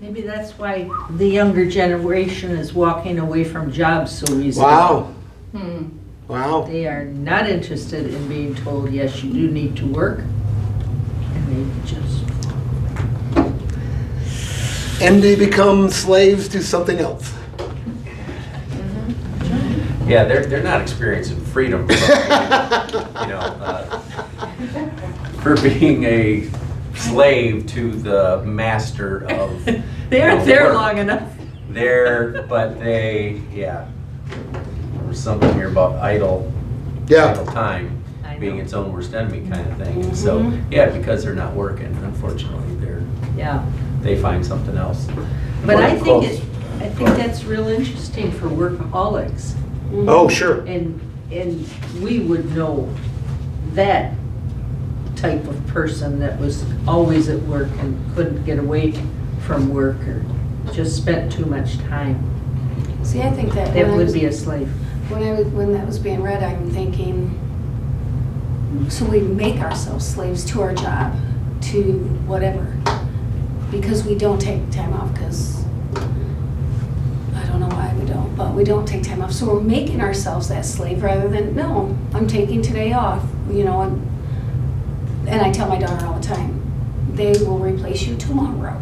Maybe that's why the younger generation is walking away from jobs so easily.
Wow.
Hmm.
Wow.
They are not interested in being told, yes, you do need to work. And they just,
And they become slaves to something else.
Yeah, they're not experiencing freedom from, for being a slave to the master of.
they aren't there
work.
long enough.
There, but they, yeah. There was something here about idle
Yeah.
time
I
being
know.
its own worst enemy kind of thing. And so, yeah, because they're not working, unfortunately,
Yeah.
they find something else.
But
Or
I
close.
think that's real interesting for workaholics.
Oh, sure.
And we would know that type of person that was always at work and couldn't get away from work or just spent too much time.
See, I think that
That
when I
would
was-
be a slave.
when that was being read, I'm thinking, so we make ourselves slaves to our job, to whatever, because we don't take time off, because I don't know why we don't, but we don't take time off. So we're making ourselves that slave rather than, no, I'm taking today off, and I tell my daughter all the time, they will replace you tomorrow.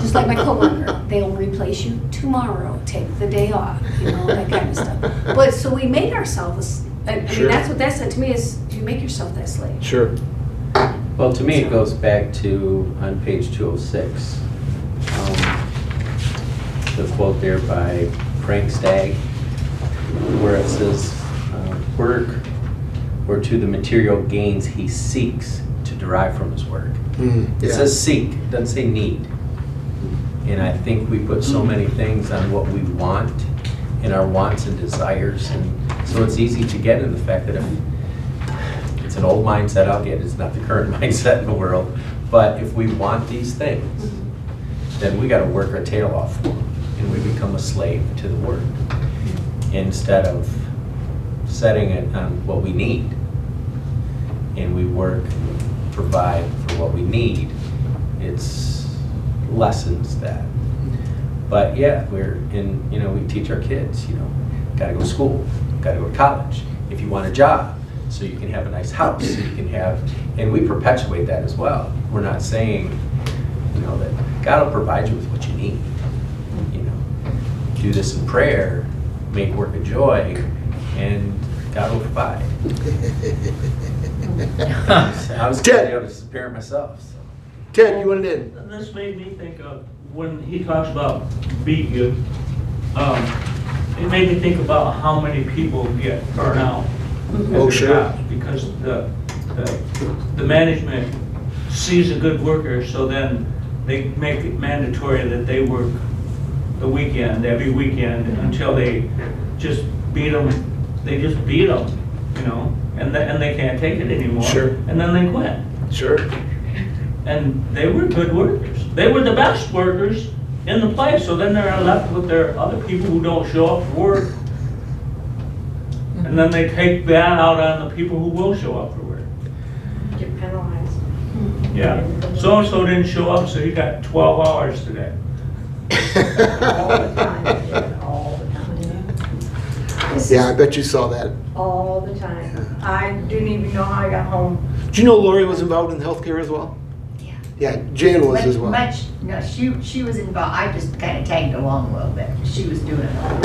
Just like my coworker, they'll replace you tomorrow. Take the day off, that kind of stuff. But so we make ourselves. I mean,
Sure.
that's what that said to me is you make yourself that slave.
Sure.
Well, to me, it goes back to, on page 206, the quote there by Frank Stagg, where it says, work or to the material gains he seeks to derive from his work. It says seek, it doesn't say need. And I think we put so many things on what we want and our wants and desires, and so it's easy to get in the fact that if it's an old mindset, I'll get it, it's not the current mindset in the world, but if we want these things, then we gotta work our tail off for them, and we become a slave to the work instead of setting it on what we need. And we work, provide for what we need. It's lessens that. But yeah, we're in, we teach our kids, gotta go to school, gotta go to college, if you want a job, so you can have a nice house, so you can have, and we perpetuate that as well. We're not saying, that God will provide you with what you need. Do this in prayer, make work a joy, and God will provide. I was
Ted.
able to parent myself. So.
Ted, you wanted in?
This made me think of, when he talks about beat you, it made me think about how many people get burnt out. at
Oh,
their
sure.
jobs Because the management sees a good worker, so then they make it mandatory that they work the weekend, every weekend, until they just beat them. They just beat them, and they can't take it anymore.
Sure.
And then they quit.
Sure.
And they were good workers. They were the best workers in the place, so then they're left with their other people who don't show up for work. And then they take that out on the people who will show up for work.
Get penalized.
Yeah, so-and-so didn't show up, so he got 12 hours today.
All the time, yeah, all the time.
Yeah, I bet you saw that.
All the time. I didn't even know how I got home.
Do you know Lori was involved in healthcare as well?
Yeah.
Yeah, Jan was as well.
No, she was involved, I just kind of tagged along a little bit. She was doing it all.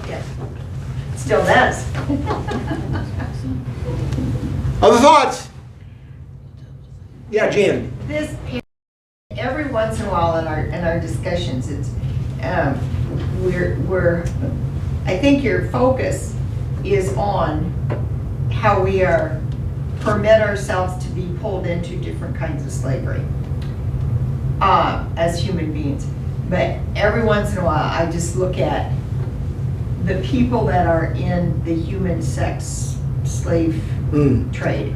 Yeah. Still does.
Other thoughts? Yeah, Jan.
This, every once in a while in our discussions, it's, I think your focus is on how we permit ourselves to be pulled into different kinds of slavery as human beings. But every once in a while, I just look at the people that are in the human sex slave trade.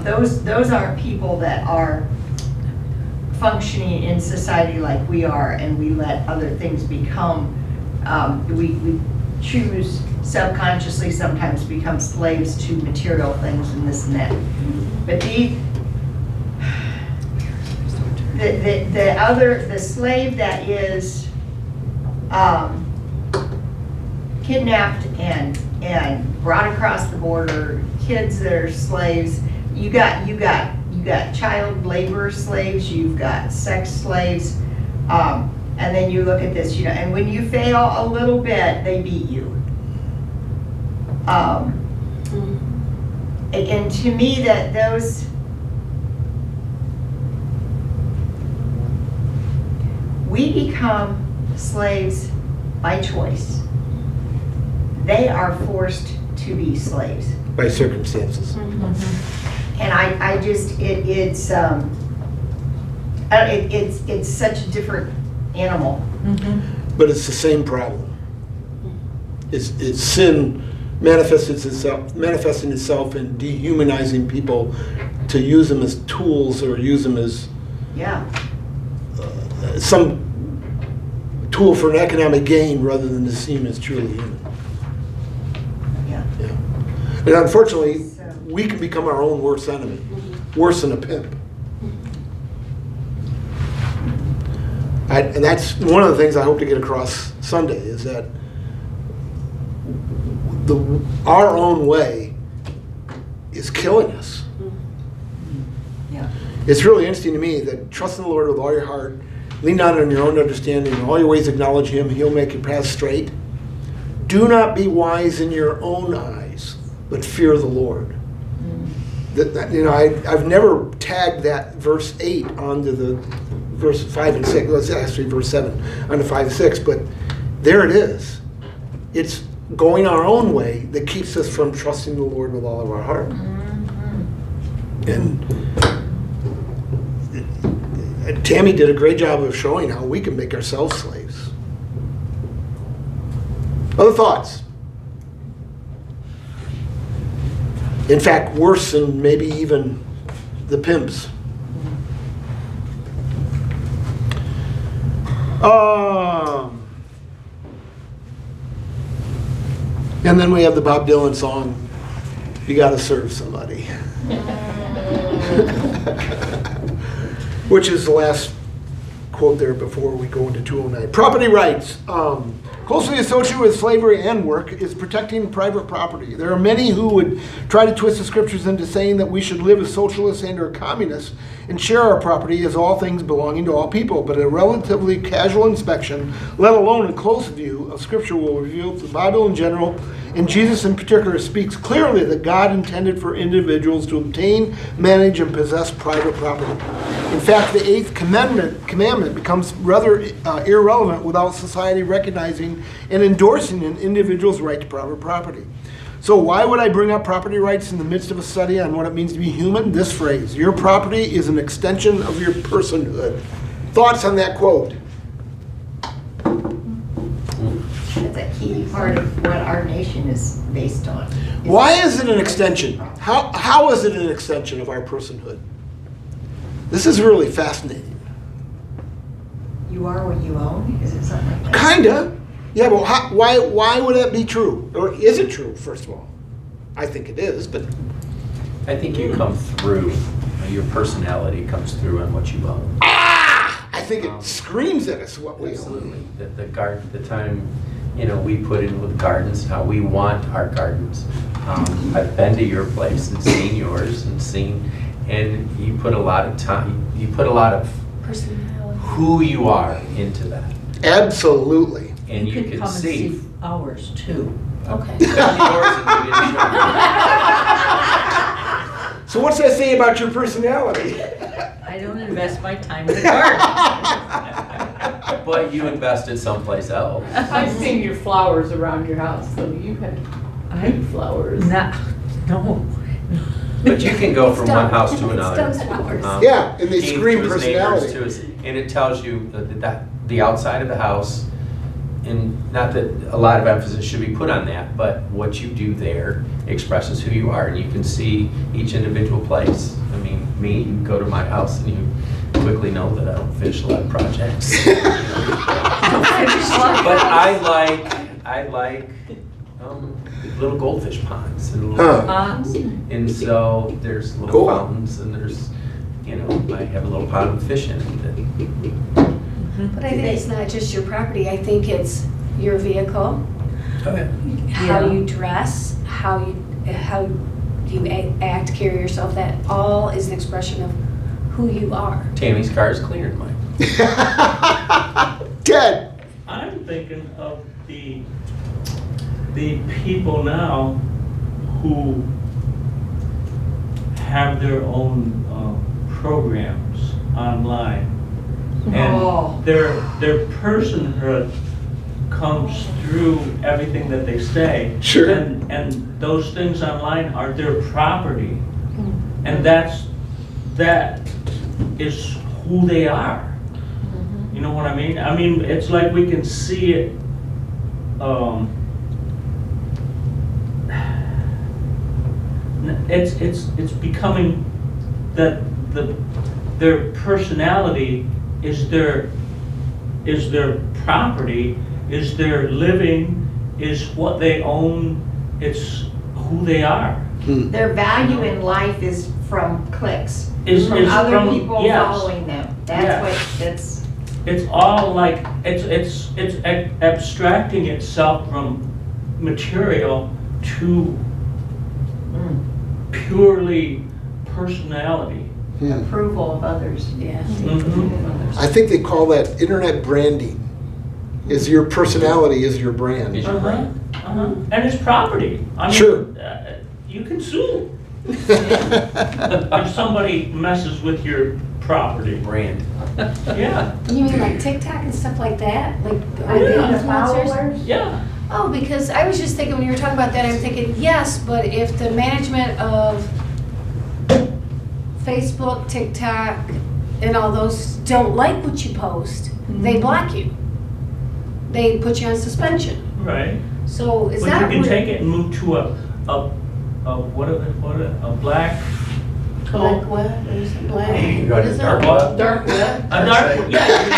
those aren't people that are functioning in society like we are, and we let other things become, we choose subconsciously sometimes become slaves to material things and this and that. But the slave that is kidnapped and brought across the border, kids that are slaves, you got child labor slaves, you've got sex slaves, and then you look at this, and when you fail a little bit, they beat you. And to me, that those, we become slaves by choice. They are forced to be slaves.
By circumstances.
And I just, it's such a different animal.
But it's the same problem. It's sin manifesting itself in dehumanizing people to use them as tools or use them as some tool for an economic gain rather than to see them as truly human.
Yeah.
And unfortunately, we can become our own worst enemy, worse than a pimp. And that's one of the things I hope to get across Sunday, is that our own way is killing us.
Yeah.
It's really interesting to me that trust in the Lord with all your heart, lean not on your own understanding, in all your ways acknowledge Him, He'll make your path straight. Do not be wise in your own eyes, but fear the Lord. I've never tagged that verse 8 onto the verse 5 and 6. Well, it's actually verse 7 onto 5 and 6, but there it is. It's going our own way that keeps us from trusting the Lord with all of our heart. And Tammy did a great job of showing how we can make ourselves slaves. Other thoughts? In fact, worse than maybe even the pimps. And then we have the Bob Dylan song, "You Gotta Serve Somebody," which is the last quote there before we go into 209. Property rights. Closely associated with slavery and work is protecting private property. There are many who would try to twist the scriptures into saying that we should live as socialists and or communists and share our property as all things belonging to all people. But a relatively casual inspection, let alone a close view of scripture, will reveal that the Bible in general, and Jesus in particular, speaks clearly that God intended for individuals to obtain, manage, and possess private property. In fact, the 8th commandment becomes rather irrelevant without society recognizing and endorsing an individual's right to private property. So why would I bring up property rights in the midst of a study on what it means to be human? This phrase, your property is an extension of your personhood. Thoughts on that quote?
That's a key part of what our nation is based on.
Why is it an extension? How is it an extension of our personhood? This is really fascinating.
You are what you own? Is it something like that?
Kinda. Yeah, but why would that be true? Or is it true, first of all? I think it is, but...
I think you come through, your personality comes through on what you own.
I think it screams at us what we
Absolutely.
own.
The time, we put in with gardens, how we want our gardens. I've been to your place and seen yours and you put a lot of time, you put a lot of
Personality.
who you are into that.
Absolutely.
And you
could
can
come and
see.
ours too.
Okay.
Yours and you didn't show
So what's that say about your personality?
I don't invest my time in the garden.
me. But you invested someplace else.
I've seen your flowers around your house, so you have good flowers.
No.
But you can go from one house to another.
It's flowers.
Yeah, and they
Keith
scream
to his neighbors,
personality.
and it tells you that the outside of the house and not that a lot of emphasis should be put on that, but what you do there expresses who you are, and you can see each individual place. I mean, me, you go to my house and you quickly know that I don't finish a lot of projects. But I like little goldfish ponds and and so there's little
Cool.
fountains and there's, I have a little pond with fish in it.
But I think it's not just your property, I think it's your vehicle,
Okay.
how you dress, how you act, carry yourself, that all is an expression of who you are.
Tammy's car is cleaner than mine.
Ted.
I'm thinking of the people now who have their own programs online. And their personhood comes through everything that they say.
Sure.
And those things online are their property. And that is who they are. You know what I mean? I mean, it's like we can see it. It's becoming that their personality is their property, is their living, is what they own. It's who they are.
Their value in life is from clicks,
Is
from other
from-
people
yes.
following them. That's
Yes.
what, that's,
It's all like it's abstracting itself from material to purely personality.
approval of others.
Yeah.
Mhm.
I think they call that internet branding. Is your personality is your brand.
Is your brand.
And it's property. I mean,
Sure.
You can sue if somebody messes with your property.
Brand.
Yeah,
You mean like TikTok and stuff like that? Like the
Yeah.
influencers?
yeah.
Oh, because I was just thinking, when you were talking about that, I'm thinking, yes, but if the management of Facebook, TikTok, and all those don't like what you post, they block you. They put you on suspension.
Right.
So is
But
that
you can
where-
take it and move to a black.
Black web, or is it black?
You go
what
to
is
dark
it?
web?
Dark web.
A dark, yeah, you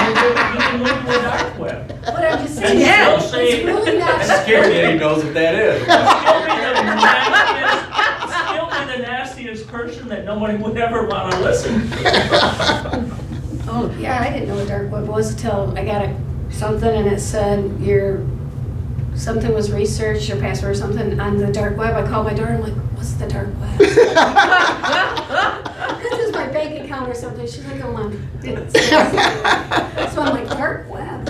can move to a dark web.
But I'm just
And
saying,
still
it's
say-
really not.
I'm scared that he knows what that is.
Still be the nastiest person that nobody would ever want to listen to.
Oh, yeah, I didn't know what dark web was until I got something and it said something was researched, your password or something on the dark web. I called my daughter, I'm like, what's the dark web? This is my bank account or something. She's like, oh, Mom. So I'm like, dark web?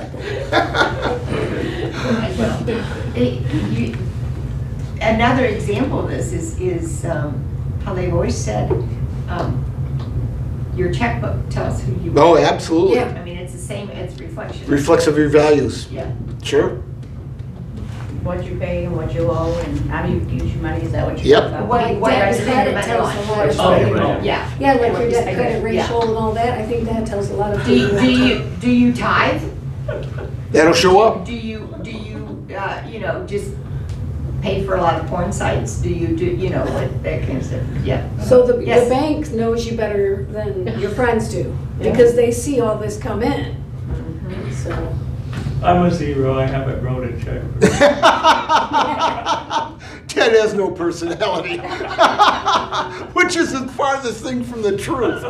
Another example of this is how they've always said, your checkbook tells who you are.
Oh, absolutely.
Yeah.
I mean, it's the same, it's reflection.
Reflects of your values.
Yeah.
Sure.
What you paid and what you owe and how do you use your money, is that what you're
Yep.
talking about?
What
That-
you spend
that
your money
tells
on.
a lot of
Oh,
people.
right.
Yeah.
Yeah, like
What
your
you
debt
spend
credit
it, yeah.
ratio and all that. I think that tells a lot of
Do
people.
do you tithe?
That'll show up.
Do you just pay for a lot of porn sites? Do you know, what that kind of stuff? Yeah.
So the
Yes.
bank knows you better than your friends do, because they see all this come in, so.
I'm a zero, I haven't wrote a check.
Ted has no personality, which is the farthest thing from the truth.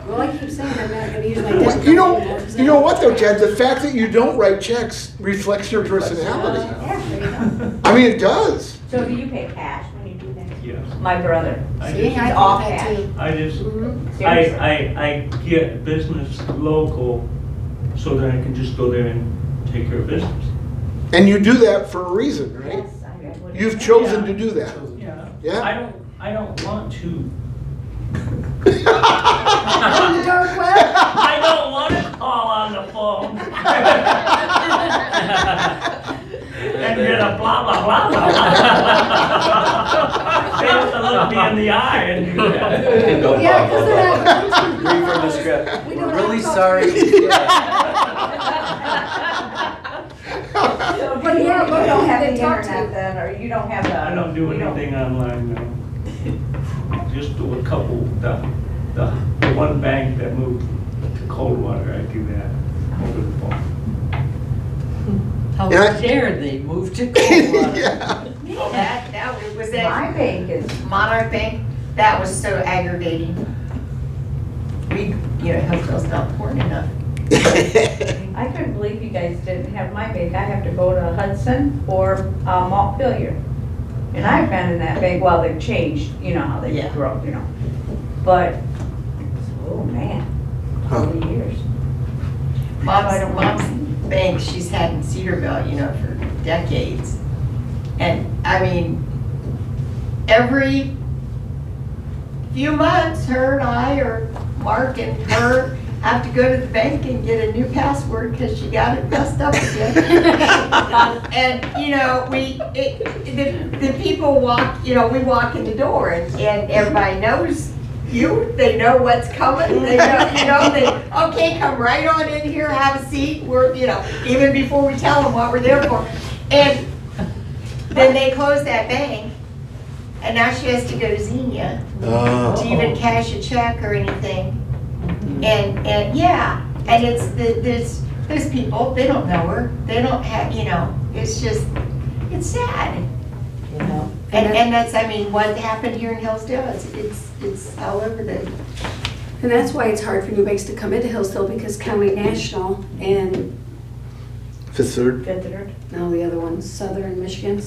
Well, I keep saying I'm not gonna use my debt card
You know,
anymore, 'cause
you know what though, Ted? The fact that you don't write checks reflects your personality.
Yeah, there you go.
I mean, it does.
So do you pay cash when you do that?
Yes.
My brother.
I
See,
just,
I
all
think that
cash.
too.
I just,
Mhm.
I get business local so that I can just go there and take care of business.
And you do that for a reason, right?
Yes, I would.
You've chosen to do that.
Yeah.
Yeah?
I don't want to.
On the dark web?
I don't want to call on the phone. And get a blah, blah, blah, blah. They have to look me in the eye and do that.
No
Yeah, because
problem.
they're not.
Read from the script.
We
We're
don't
really
have to-
sorry.
don't have the
They talk to
internet
you.
then, or you don't have the.
I don't do
you
anything online, no. Just do a couple, the one bank that moved to Coldwater, I do that over the phone.
How
Yeah.
dare they move to Coldwater?
Yeah.
Oh, that was
My
that
bank is,
Monarch Bank, that was so aggravating. We, Hillsdale's not important enough.
I couldn't believe you guys didn't have my bank. I have to go to Hudson or Montpelier. And I've been in that bank, well, they've changed, you know how they
Yeah.
grow, But, oh man,
Huh.
40 years.
Mom's bank she's had in Cedarville, for decades. And I mean, every few months, her and I, or Mark and her, have to go to the bank and get a new password because she got it messed up again. And, the people walk, we walk in the door and everybody knows you, they know what's coming, they know, okay, come right on in here, have a seat, we're, even before we tell them what we're there for. And then they close that bank, and now she has to go to Xenia to even cash a check or anything. And yeah, and it's there's people, they don't know her, they don't have, it's just, it's sad. And that's, what happened here in Hillsdale, it's all over the.
And that's why it's hard for new banks to come into Hillsdale, because County National and,
Fifth Third.
no, the other one's Southern Michigan,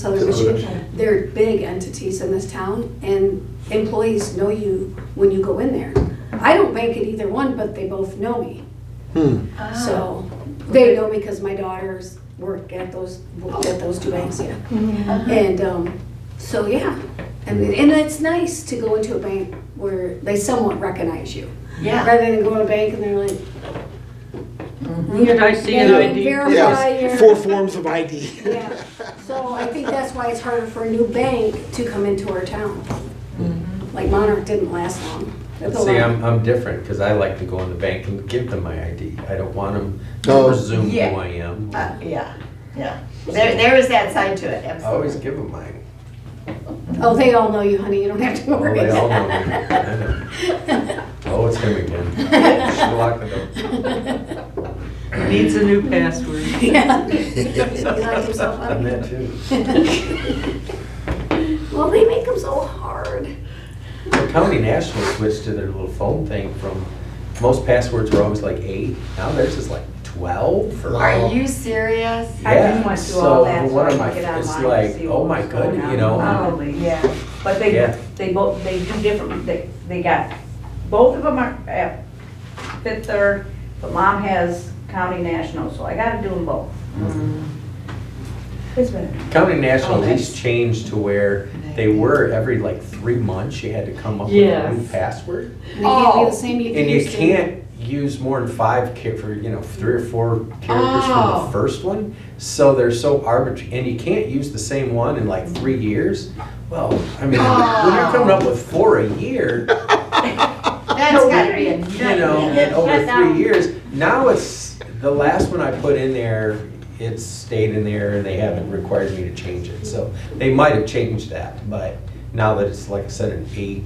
they're big entities in this town, and employees know you when you go in there. I don't bank at either one, but they both know me. So they know me because my daughters work at those two banks, yeah. And so yeah, and it's nice to go into a bank where they somewhat recognize you,
Yeah.
rather than go to a bank and they're like,
Did I see an ID?
verify
Yeah,
your.
4 forms of ID.
Yeah, so I think that's why it's harder for a new bank to come into our town. Like Monarch didn't last long.
See, I'm different, because I like to go in the bank and give them my ID. I don't want them to
Oh.
presume who
Yeah.
I am.
Yeah. There is that side to it,
I
absolutely.
always give them mine.
Oh, they all know you, honey, you don't have to
Oh,
worry.
they all know me. I know. Oh, it's him again. Should lock the door.
Needs a new password.
Yeah. He likes himself
Done
up.
that too.
Well, they make them so hard.
The County National switched to their little phone thing from, most passwords were always like 8. Now theirs is like 12 or.
Are you serious?
I just
Yeah,
went through all that,
so
so
one
I
of
can
my,
get
it's
online and
like,
see
oh
what
my
was going
goodness,
on.
I'm-
Probably, yeah. But
Yeah.
they do different, they got, both of them are at Fifth Third, but Mom has County National, so I gotta do them both. It's been.
County National,
Oh,
these changed to where they were every like 3 months, you had to come up with a
Yes.
new password.
They can't be the same you
And you
used to.
can't use more than 5 for, 3 or 4 characters from
Oh.
the first one. So they're so arbitrary, and you can't use the same one in like 3 years. Well, I mean, when you're coming up with 4 a year,
That's gotta be a nightmare.
in over 3 years, now it's, the last one I put in there, it's stayed in there and they haven't required me to change it. So they might have changed that, but now that it's, like I said, an 8,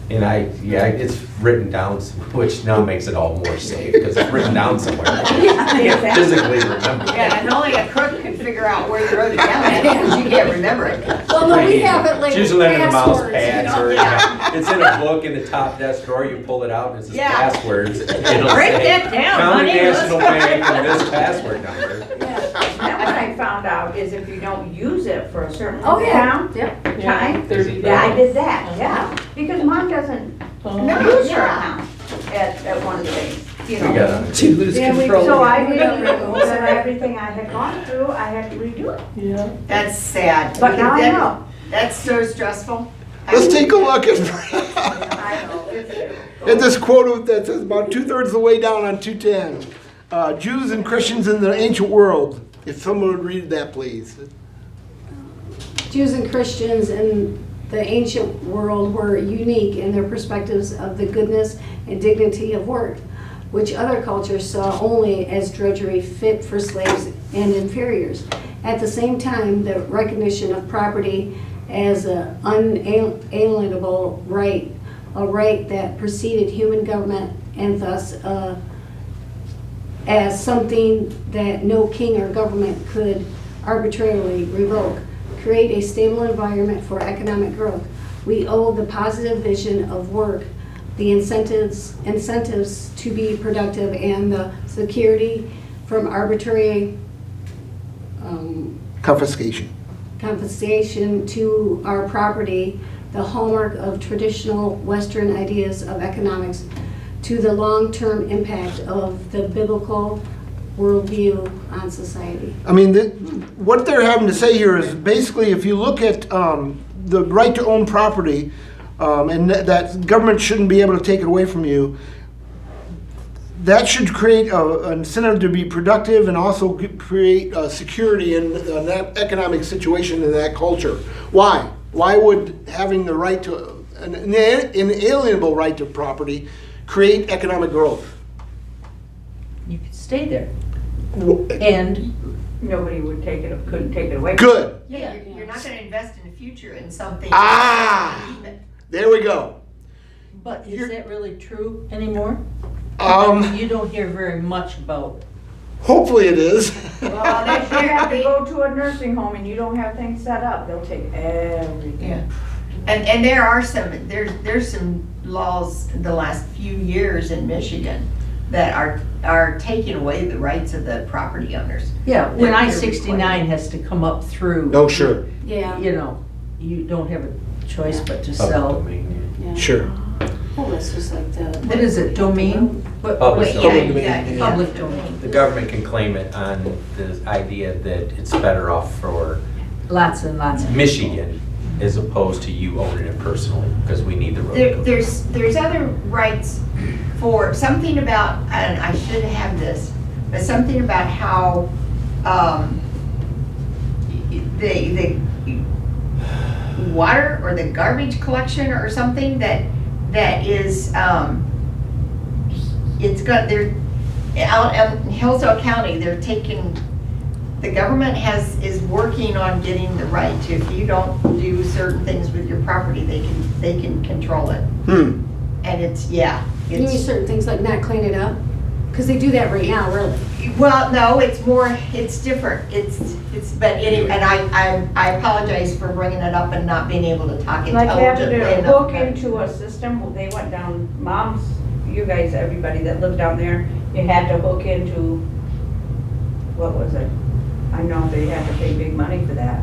and it's written down, which now makes it all more safe, because it's written down somewhere. I can't physically remember.
Yeah, and only a crook can figure out where you wrote it down at, because you can't remember it.
Well, no, we have it like
It's usually in the mouse
passwords,
pads, or
Yeah.
it's in a book in the top desk drawer, you pull it out and it says
Yeah.
passwords. It'll
Write
say,
that down,
County
honey, let's
National
go."
Bank and this password number.
Now what I found out is if you don't use it for a certain
Oh, yeah,
amount
yep.
time,
30
yeah, I
days.
did that, yeah. Because Mom doesn't
No,
use her
yeah.
account at one of the banks, you
We
know.
got
To lose control.
So I
We don't really
removed everything I had gone through, I had to redo it.
Yeah.
That's sad.
But now I
That-
know.
That's so stressful.
Let's take a look at
I know, it's.
at this quote that says about 2/3 of the way down on 210. Jews and Christians in the ancient world. If someone would read that, please.
Jews and Christians in the ancient world were unique in their perspectives of the goodness and dignity of work, which other cultures saw only as drudgery fit for slaves and inferiors. At the same time, the recognition of property as an unalienable right, a right that preceded human government and thus as something that no king or government could arbitrarily revoke, create a stable environment for economic growth. We owe the positive vision of work, the incentives to be productive, and the security from arbitrary
Confiscation.
to our property, the hallmark of traditional Western ideas of economics, to the long-term impact of the biblical worldview on society.
I mean, what they're having to say here is basically if you look at the right to own property and that government shouldn't be able to take it away from you, that should create an incentive to be productive and also create security in that economic situation in that culture. Why? Why would having the right to, an inalienable right to property create economic growth?
You could stay there. And
Nobody would take it, couldn't take it away.
Good.
Yeah, you're not gonna invest in the future in something.
Ah! There we go.
but is that really true anymore? You don't hear very much about.
Hopefully it is.
Well, if you have to go to a nursing home and you don't have things set up, they'll take everything.
Yeah. And there are there's some laws the last few years in Michigan that are taking away the rights of the property owners.
Yeah, when
They're
I-69 has to come up through.
Oh, sure.
Yeah.
You know, you don't have a choice but to
Public
sell.
domain,
Yeah.
Sure.
Well, that's just like the.
What is it, domain?
Public
Yeah,
domain.
yeah.
Public domain.
The government can claim it on the idea that it's better off for
Lots and lots of.
Michigan as opposed to you owning it personally, because we need the road. to go.
There's other rights for something about, and I should have this, but something about how the water or the garbage collection or something that is it's got they're out in Hillsdale County. They're taking, the government is working on getting the right to, if you don't do certain things with your property, they can control it. And it's, yeah.
You mean certain things like not clean it up? Because they do that right now, really.
Well, no, it's more, it's different. But anyway, and I apologize for bringing it up and not being able to talk
Like you have
intelligently
to
enough.
hook into a system, they went down, moms, you guys, everybody that lived down there, you had to hook into, what was it? I know they had to pay big money for that.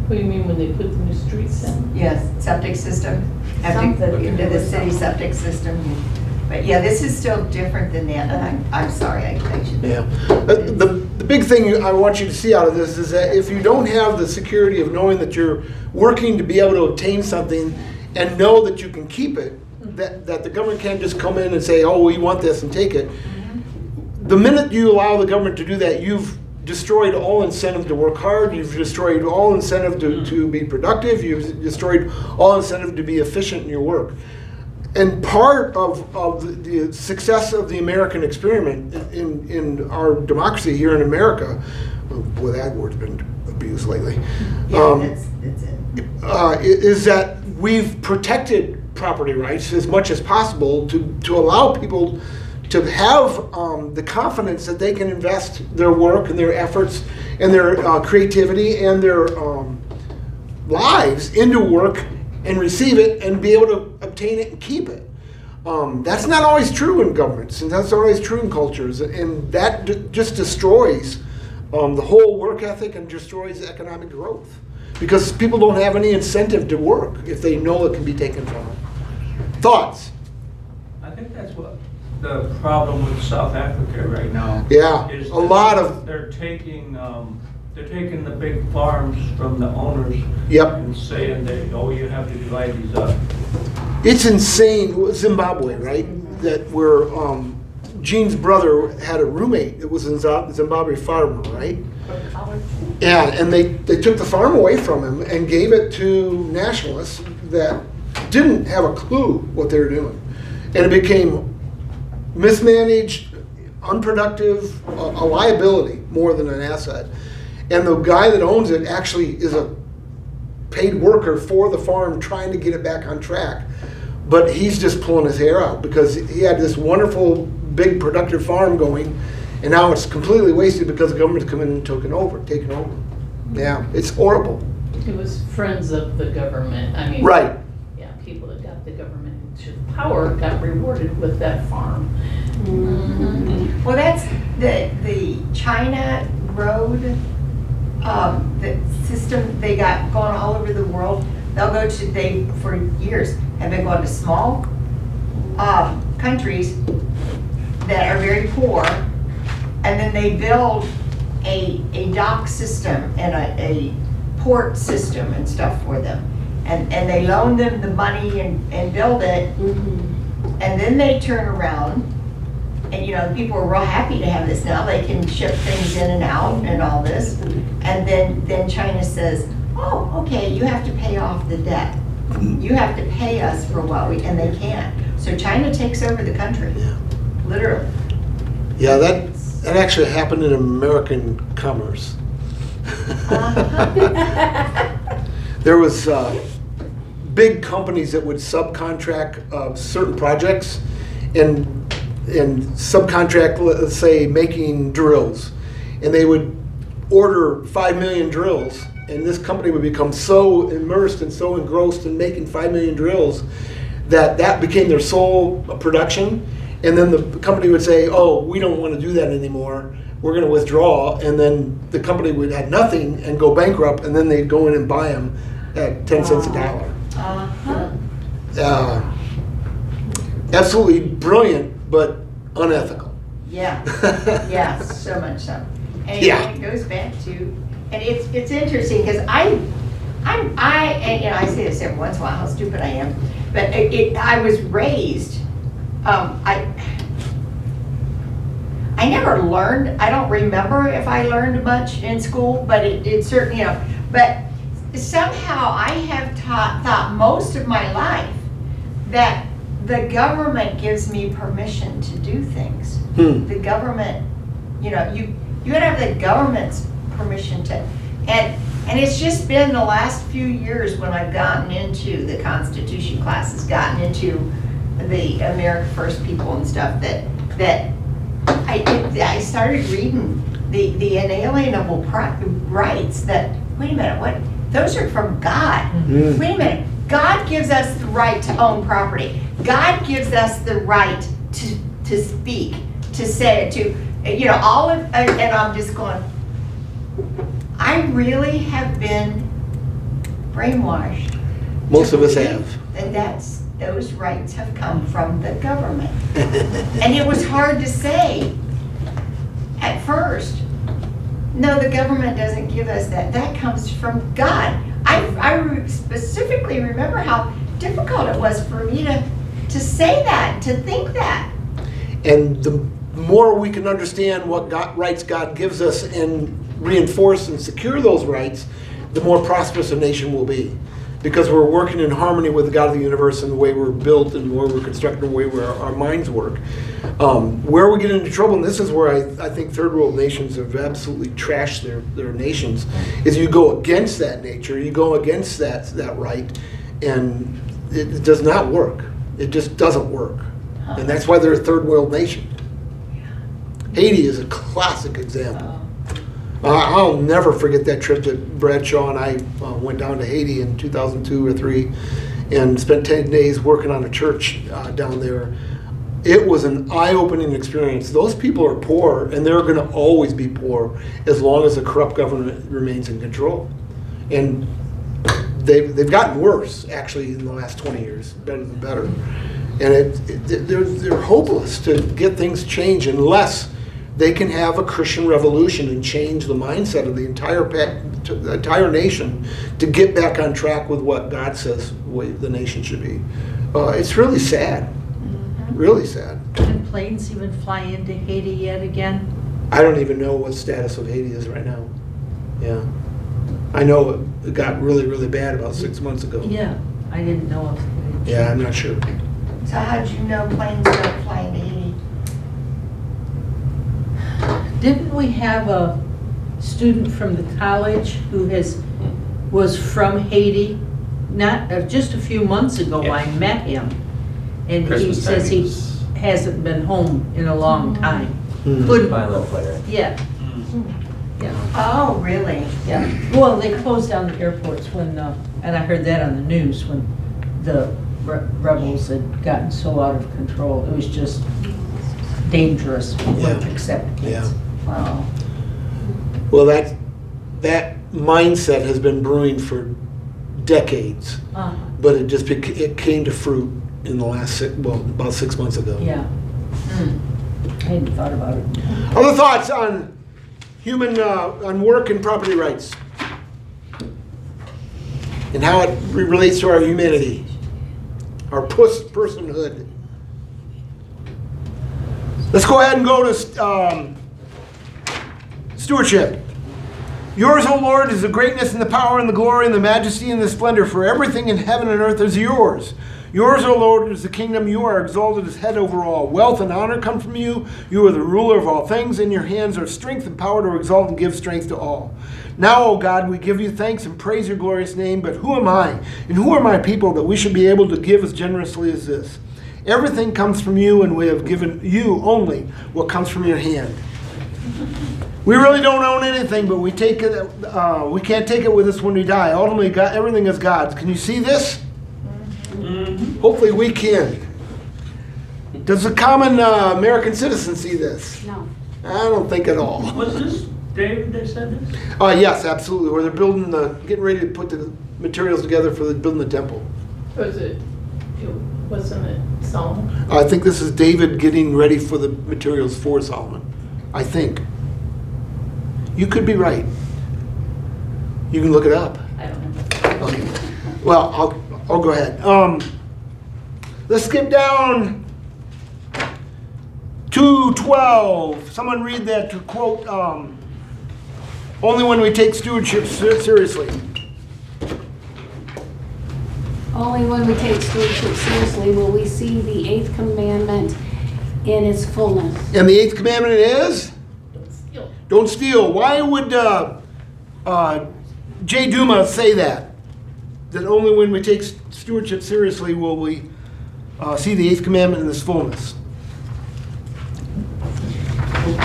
What do you mean when they put the new streets in?
Yes, septic system, have to
Something.
look into the city septic system. But yeah, this is still different than that, and I'm sorry, I should.
Yeah. The big thing I want you to see out of this is that if you don't have the security of knowing that you're working to be able to obtain something and know that you can keep it, that the government can't just come in and say, oh, we want this and take it. The minute you allow the government to do that, you've destroyed all incentive to work hard, you've destroyed all incentive to be productive, you've destroyed all incentive to be efficient in your work. And part of the success of the American experiment in our democracy here in America, boy, that word's been abused lately,
Yeah, that's it.
is that we've protected property rights as much as possible to allow people to have the confidence that they can invest their work and their efforts and their creativity and their lives into work and receive it and be able to obtain it and keep it. That's not always true in governments, and that's not always true in cultures, and that just destroys the whole work ethic and destroys economic growth because people don't have any incentive to work if they know it can be taken from them. Thoughts?
I think that's what the problem with South Africa right now.
Yeah,
is
a lot of.
They're taking the big farms from the owners.
Yep.
And saying that, oh, you have to divide these up.
It's insane. Zimbabwe, right? That where Gene's brother had a roommate that was a Zimbabwe farmer, right? Yeah, and they took the farm away from him and gave it to nationalists that didn't have a clue what they were doing. And it became mismanaged, unproductive, a liability more than an asset. And the guy that owns it actually is a paid worker for the farm trying to get it back on track. But he's just pulling his hair out because he had this wonderful, big, productive farm going, and now it's completely wasted because the government's come in and taken over. Yeah, it's horrible.
It was friends of the government. I mean,
Right.
yeah, people that got the government into power got rewarded with that farm.
Well, that's the China road, the system they got going all over the world. They'll go to, they, for years, have been going to small countries that are very poor, and then they build a dock system and a port system and stuff for them. And they loan them the money and build it, and then they turn around, and you know, people are real happy to have this now. They can ship things in and out and all this. And then China says, oh, okay, you have to pay off the debt. You have to pay us for what we, and they can't. So China takes over the country, literally.
Yeah, that actually happened in American commerce. There was big companies that would subcontract certain projects and subcontract, let's say, making drills. And they would order 5 million drills, and this company would become so immersed and so engrossed in making 5 million drills that became their sole production. And then the company would say, oh, we don't want to do that anymore. We're going to withdraw. And then the company would have nothing and go bankrupt, and then they'd go in and buy them at 10 cents a dollar. Absolutely brilliant, but unethical.
Yeah, yeah, so much so. And
Yeah.
it goes back to, and it's interesting because and you know, I say this every once in a while, how stupid I am, but I was raised, I never learned, I don't remember if I learned much in school, but it certainly, you know, but somehow I have thought most of my life that the government gives me permission to do things. The government, you know, you gotta have the government's permission to, and it's just been the last few years when I've gotten into the Constitution classes, gotten into the America First people and stuff, that I started reading the inalienable rights that, wait a minute, what? Those are from God. Wait a minute, God gives us the right to own property. God gives us the right to speak, to say it, to, you know, all of, and I'm just going, I really have been brainwashed.
Most of us have.
And those rights have come from the government. And it was hard to say at first, no, the government doesn't give us that. That comes from God. I specifically remember how difficult it was for me to say that, to think that.
And the more we can understand what rights God gives us and reinforce and secure those rights, the more prosperous a nation will be. Because we're working in harmony with the God of the universe and the way we're built and the way we're constructed and the way our minds work. Where we get into trouble, and this is where I think third world nations have absolutely trashed their nations, is you go against that nature, you go against that right, and it does not work. It just doesn't work. And that's why they're a third world nation. Haiti is a classic example. I'll never forget that trip that Bradshaw and I went down to Haiti in 2002 or 3 and spent 10 days working on a church down there. It was an eye-opening experience. Those people are poor, and they're going to always be poor as long as the corrupt government remains in control. And they've gotten worse, actually, in the last 20 years, better than better. And they're hopeless to get things changed unless they can have a Christian revolution and change the mindset of the entire nation to get back on track with what God says the nation should be. It's really sad, really sad.
Can planes even fly into Haiti yet again?
I don't even know what status of Haiti is right now. Yeah, I know it got really, really bad about 6 months ago.
Yeah, I didn't know if.
Yeah, I'm not sure.
So how'd you know planes don't fly into Haiti?
Didn't we have a student from the college who was from Haiti, just a few months ago,
Yeah.
I met him. And he
Christmas time
says
he
he
was-
hasn't been home in a long time.
Hmm.
Couldn't,
Violin player.
yeah,
Mm.
yeah,
Oh, really?
yeah. Well, they closed down the airports when, and I heard that on the news, when the rebels had gotten so out of control. It was just dangerous. We weren't
Yeah.
accepting
Yeah.
kids. Wow.
Well, that mindset has been brewing for decades,
Uh-huh.
but it came to fruit in the last about 6 months ago.
Yeah. I hadn't thought about it.
Other thoughts on on work and property rights, and how it relates to our humanity, our personhood. Let's go ahead and go to stewardship. Yours, O Lord, is the greatness and the power and the glory and the majesty and the splendor, for everything in heaven and earth is yours. Yours, O Lord, is the kingdom. You are exalted as head over all. Wealth and honor come from you. You are the ruler of all things. In your hands are strength and power to exalt and give strength to all. Now, O God, we give you thanks and praise your glorious name. But who am I and who are my people that we should be able to give as generously as this? Everything comes from you, and we have given you only what comes from your hand. We really don't own anything, but we take it. We can't take it with us when we die. Ultimately, God, everything is God's. Can you see this? Hopefully we can. Does the common American citizen see this?
No.
I don't think at all.
Was this David that said this?
Yes, absolutely. Where they're getting ready to put the materials together for building the temple.
Wasn't it Solomon?
I think this is David getting ready for the materials for Solomon. I think. You could be right. You can look it up.
I don't know.
Okay. Well, I'll go ahead. Let's skip down to 12. Someone read that to quote, only when we take stewardship seriously.
Only when we take stewardship seriously will we see the 8th commandment in its fullness.
And the 8th commandment is?
Don't steal.
Don't steal. Why would J. Duma say that? That only when we take stewardship seriously will we see the 8th commandment in its fullness.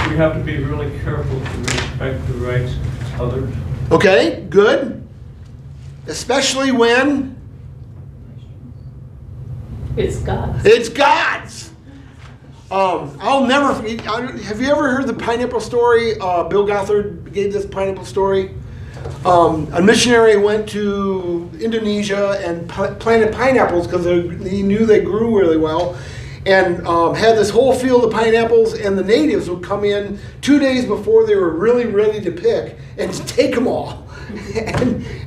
We have to be really careful to respect the rights of others.
Okay, good. Especially when
It's God's.
it's God's. I'll never forget. Have you ever heard the pineapple story? Bill Gothard gave this pineapple story. A missionary went to Indonesia and planted pineapples because he knew they grew really well, and had this whole field of pineapples, and the natives would come in 2 days before they were really ready to pick and take them all.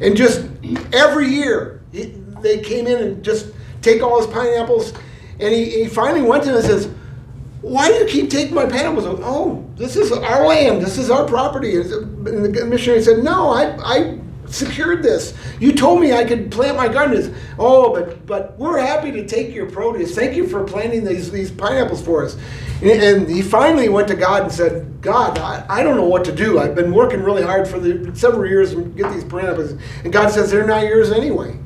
and just every year they came in and just take all his pineapples, and he finally went to him and says, "Why do you keep taking my pineapples?" "Oh, this is our land. This is our property." And the missionary said, "No, I secured this. You told me I could plant my garden." "Oh, but we're happy to take your produce. Thank you for planting these pineapples for us." And he finally went to God and said, "God, I don't know what to do. I've been working really hard for several years to get these pineapples." And God says, "They're not yours anyway."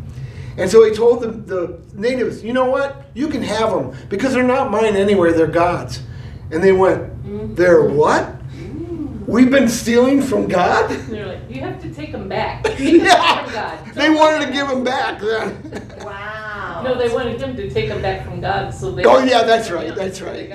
And so he told the natives, "You know what? You can have them because they're not mine anyway. They're God's." And they went, "They're what? We've been stealing from God?"
They're like, you have to take them back. Take them back from God.
They wanted to give them back then.
Wow.
No, they wanted him to take them back from God, so they.
Oh yeah, that's right. That's right.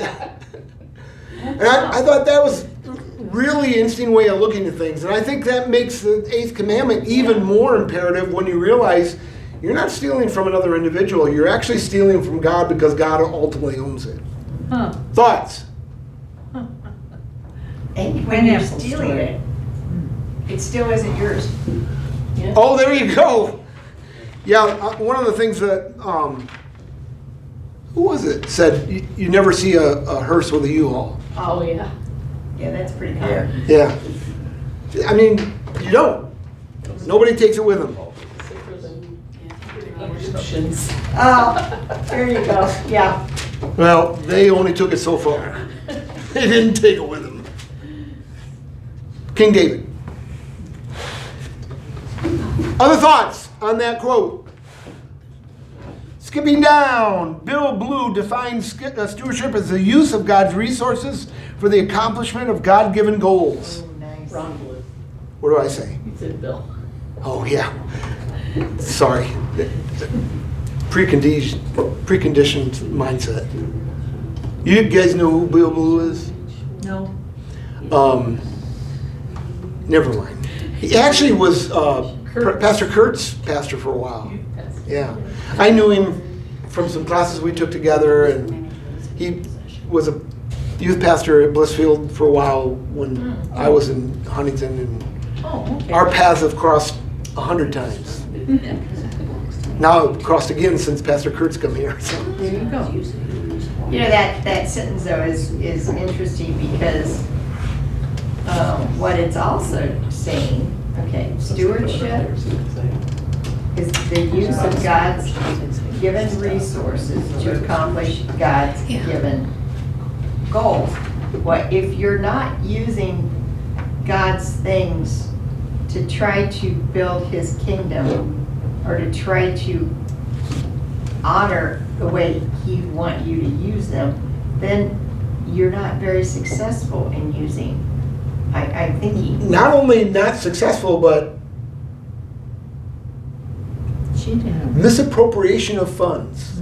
And I thought that was a really interesting way of looking at things. And I think that makes the 8th commandment even more imperative when you realize you're not stealing from another individual. You're actually stealing from God because God ultimately owns it.
Huh.
Thoughts?
And when you're
Pineapple
stealing
story.
it still isn't yours.
Yeah.
Oh, there you go. Yeah, one of the things that, who was it, said you never see a hearse with a U-Haul.
Oh, yeah.
Yeah, that's pretty common.
Yeah. I mean, you don't. Nobody takes it with them.
Safer than Egyptians.
Oh, there you go. Yeah.
Well, they only took it so far. They didn't take it with them. King David. Other thoughts on that quote? Skipping down, Bill Blue defines stewardship as the use of God's resources for the accomplishment of God-given goals.
Oh, nice.
Ron Blue.
What do I say?
You said Bill.
Oh, yeah. Sorry. Preconditioned mindset. You guys know who Bill Blue is?
No.
Never mind. He actually was Pastor Kurt's pastor for a while. Yeah. I knew him from some classes we took together, and he was a youth pastor at Blissfield for a while when I was in Huntington, and
Oh, okay.
our paths have crossed 100 times. Now it's crossed again since Pastor Kurt's come here. So.
There you go.
You know, that sentence though is interesting because what it's also saying, okay, stewardship is the use of God's given resources to accomplish God's given goals. What if you're not using God's things to try to build His kingdom or to try to honor the way He'd want you to use them, then you're not very successful in using. I think
Not only not successful, but misappropriation of funds.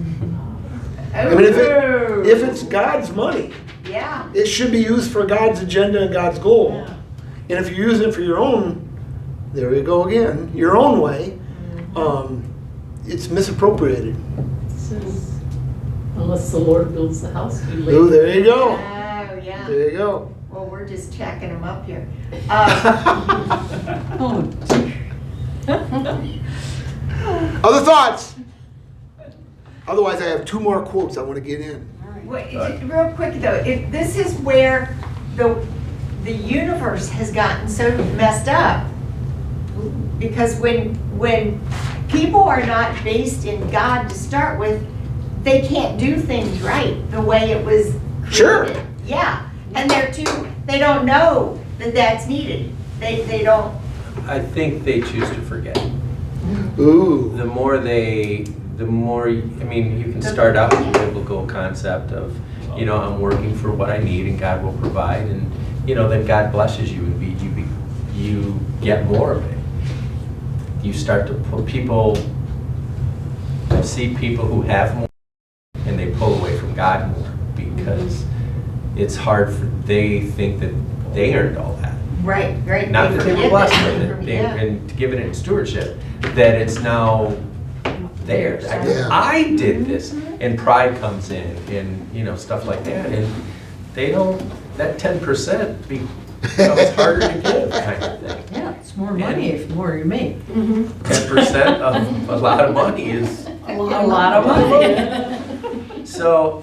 I mean, if it's God's money,
yeah,
it should be used for God's agenda and God's goal. And if you use it for your own, there you go again, your own way, it's misappropriated.
It says, unless the Lord builds the house, we live.
Oh, there you go.
Oh, yeah.
There you go.
Well, we're just checking them up here.
Oh,
Other thoughts? Otherwise, I have 2 more quotes I want to get in.
Wait, real quick though, this is where the universe has gotten so messed up. Because when people are not based in God to start with, they can't do things right the way it was created.
Sure.
Yeah, and they don't know that that's needed. They don't.
I think they choose to forget.
Ooh.
The more, I mean, you can start out with the biblical concept of, I'm working for what I need and God will provide, and, then God blesses you and you get more of it. You start to put I see people who have more and they pull away from God more because it's hard they think that they earned all that.
Right.
Not that they were blessed with it,
Yeah.
and to give it in stewardship, that it's now theirs. I did this, and pride comes in, and stuff like that, and they don't. That 10% becomes harder to give, kind of thing.
yeah, it's more money if more you make.
10% of a lot of money is
A lot of money.
so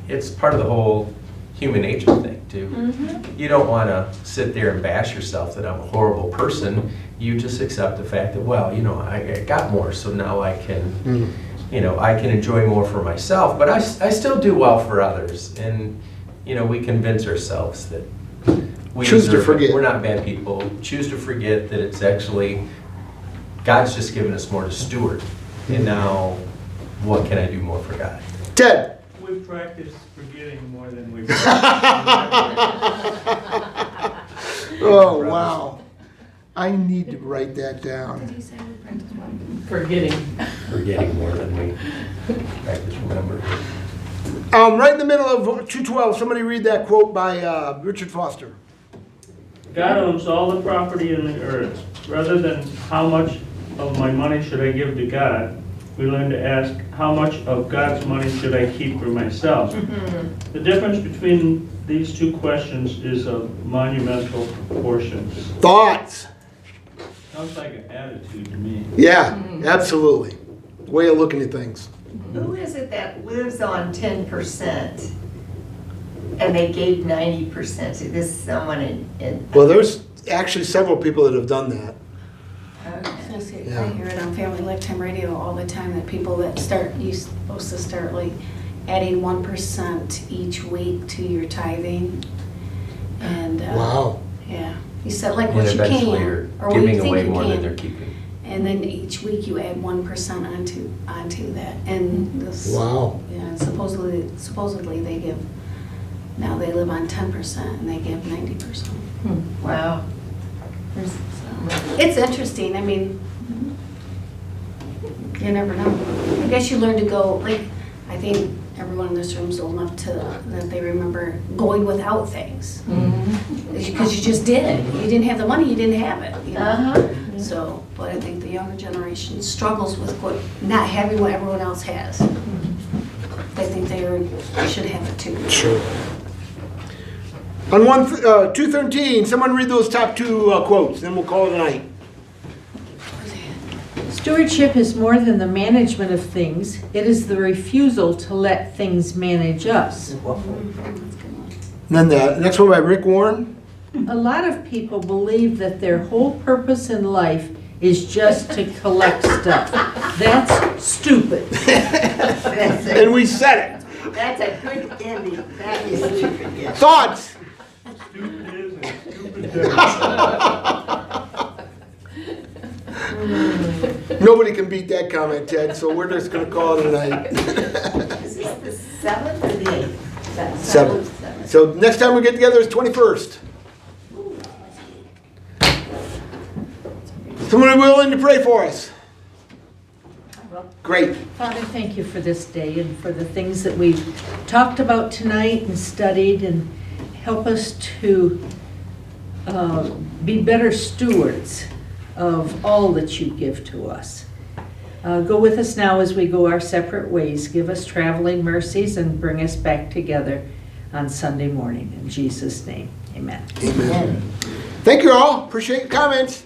it's part of the whole human nature thing too. You don't want to sit there and bash yourself that I'm a horrible person. You just accept the fact that, well, I got more, so now I can, I can enjoy more for myself, but I still do well for others. And, we convince ourselves that we
Choose to
deserve it.
forget.
We're not bad people. Choose to forget that it's actually, God's just given us more to steward. And now, what can I do more for God?
Ted.
We practice forgetting more than we
Oh, wow. I need to write that down.
Forgetting.
Forgetting more than we practice remember.
Right in the middle of 212, somebody read that quote by Richard Foster.
God owns all the property in the earth. Rather than how much of my money should I give to God, we learn to ask, how much of God's money should I keep for myself? The difference between these two questions is of monumental proportions.
Thoughts?
Sounds like an attitude to me.
Yeah, absolutely. Way of looking at things.
Who is it that lives on 10% and they gave 90% to this someone in
Well, there's actually several people that have done that.
okay.
I hear it on Family Lifetime Radio all the time that people that you're supposed to start like adding 1% each week to your tithing. And
Wow.
Yeah. He said like
And
what you
eventually
can,
you're
or what you
giving
think
away
you
more than
can.
they're keeping.
And then each week you add 1% onto that. And this.
Wow.
Yeah, supposedly they give, now they live on 10% and they give 90%.
Wow.
So, it's interesting, I mean, you never know. I guess you learn to go, like, I think everyone in this room is old enough that they remember going without things. Because you just did. You didn't have the money, you didn't have it, you know?
Uh-huh.
So, but I think the younger generation struggles with not having what everyone else has. They think they should have it too.
Sure. On 213, someone read those top two quotes, then we'll call it a night.
Stewardship is more than the management of things. It is the refusal to let things manage us.
Then the next one by Rick Warren.
A lot of people believe that their whole purpose in life is just to collect stuff. That's stupid.
And we said it.
That's a good ending. That is stupid, yeah.
Thoughts?
Stupid is and stupid does.
Nobody can beat that comment, Ted, so we're just gonna call it a night.
Is this the 7th or the 8th?
7th. So next time we get together is 21st. Someone willing to pray for us? Great.
Father, thank you for this day and for the things that we've talked about tonight and studied, and help us to be better stewards of all that you give to us. Go with us now as we go our separate ways. Give us traveling mercies and bring us back together on Sunday morning. In Jesus' name, amen.
Amen. Thank you all. Appreciate your comments.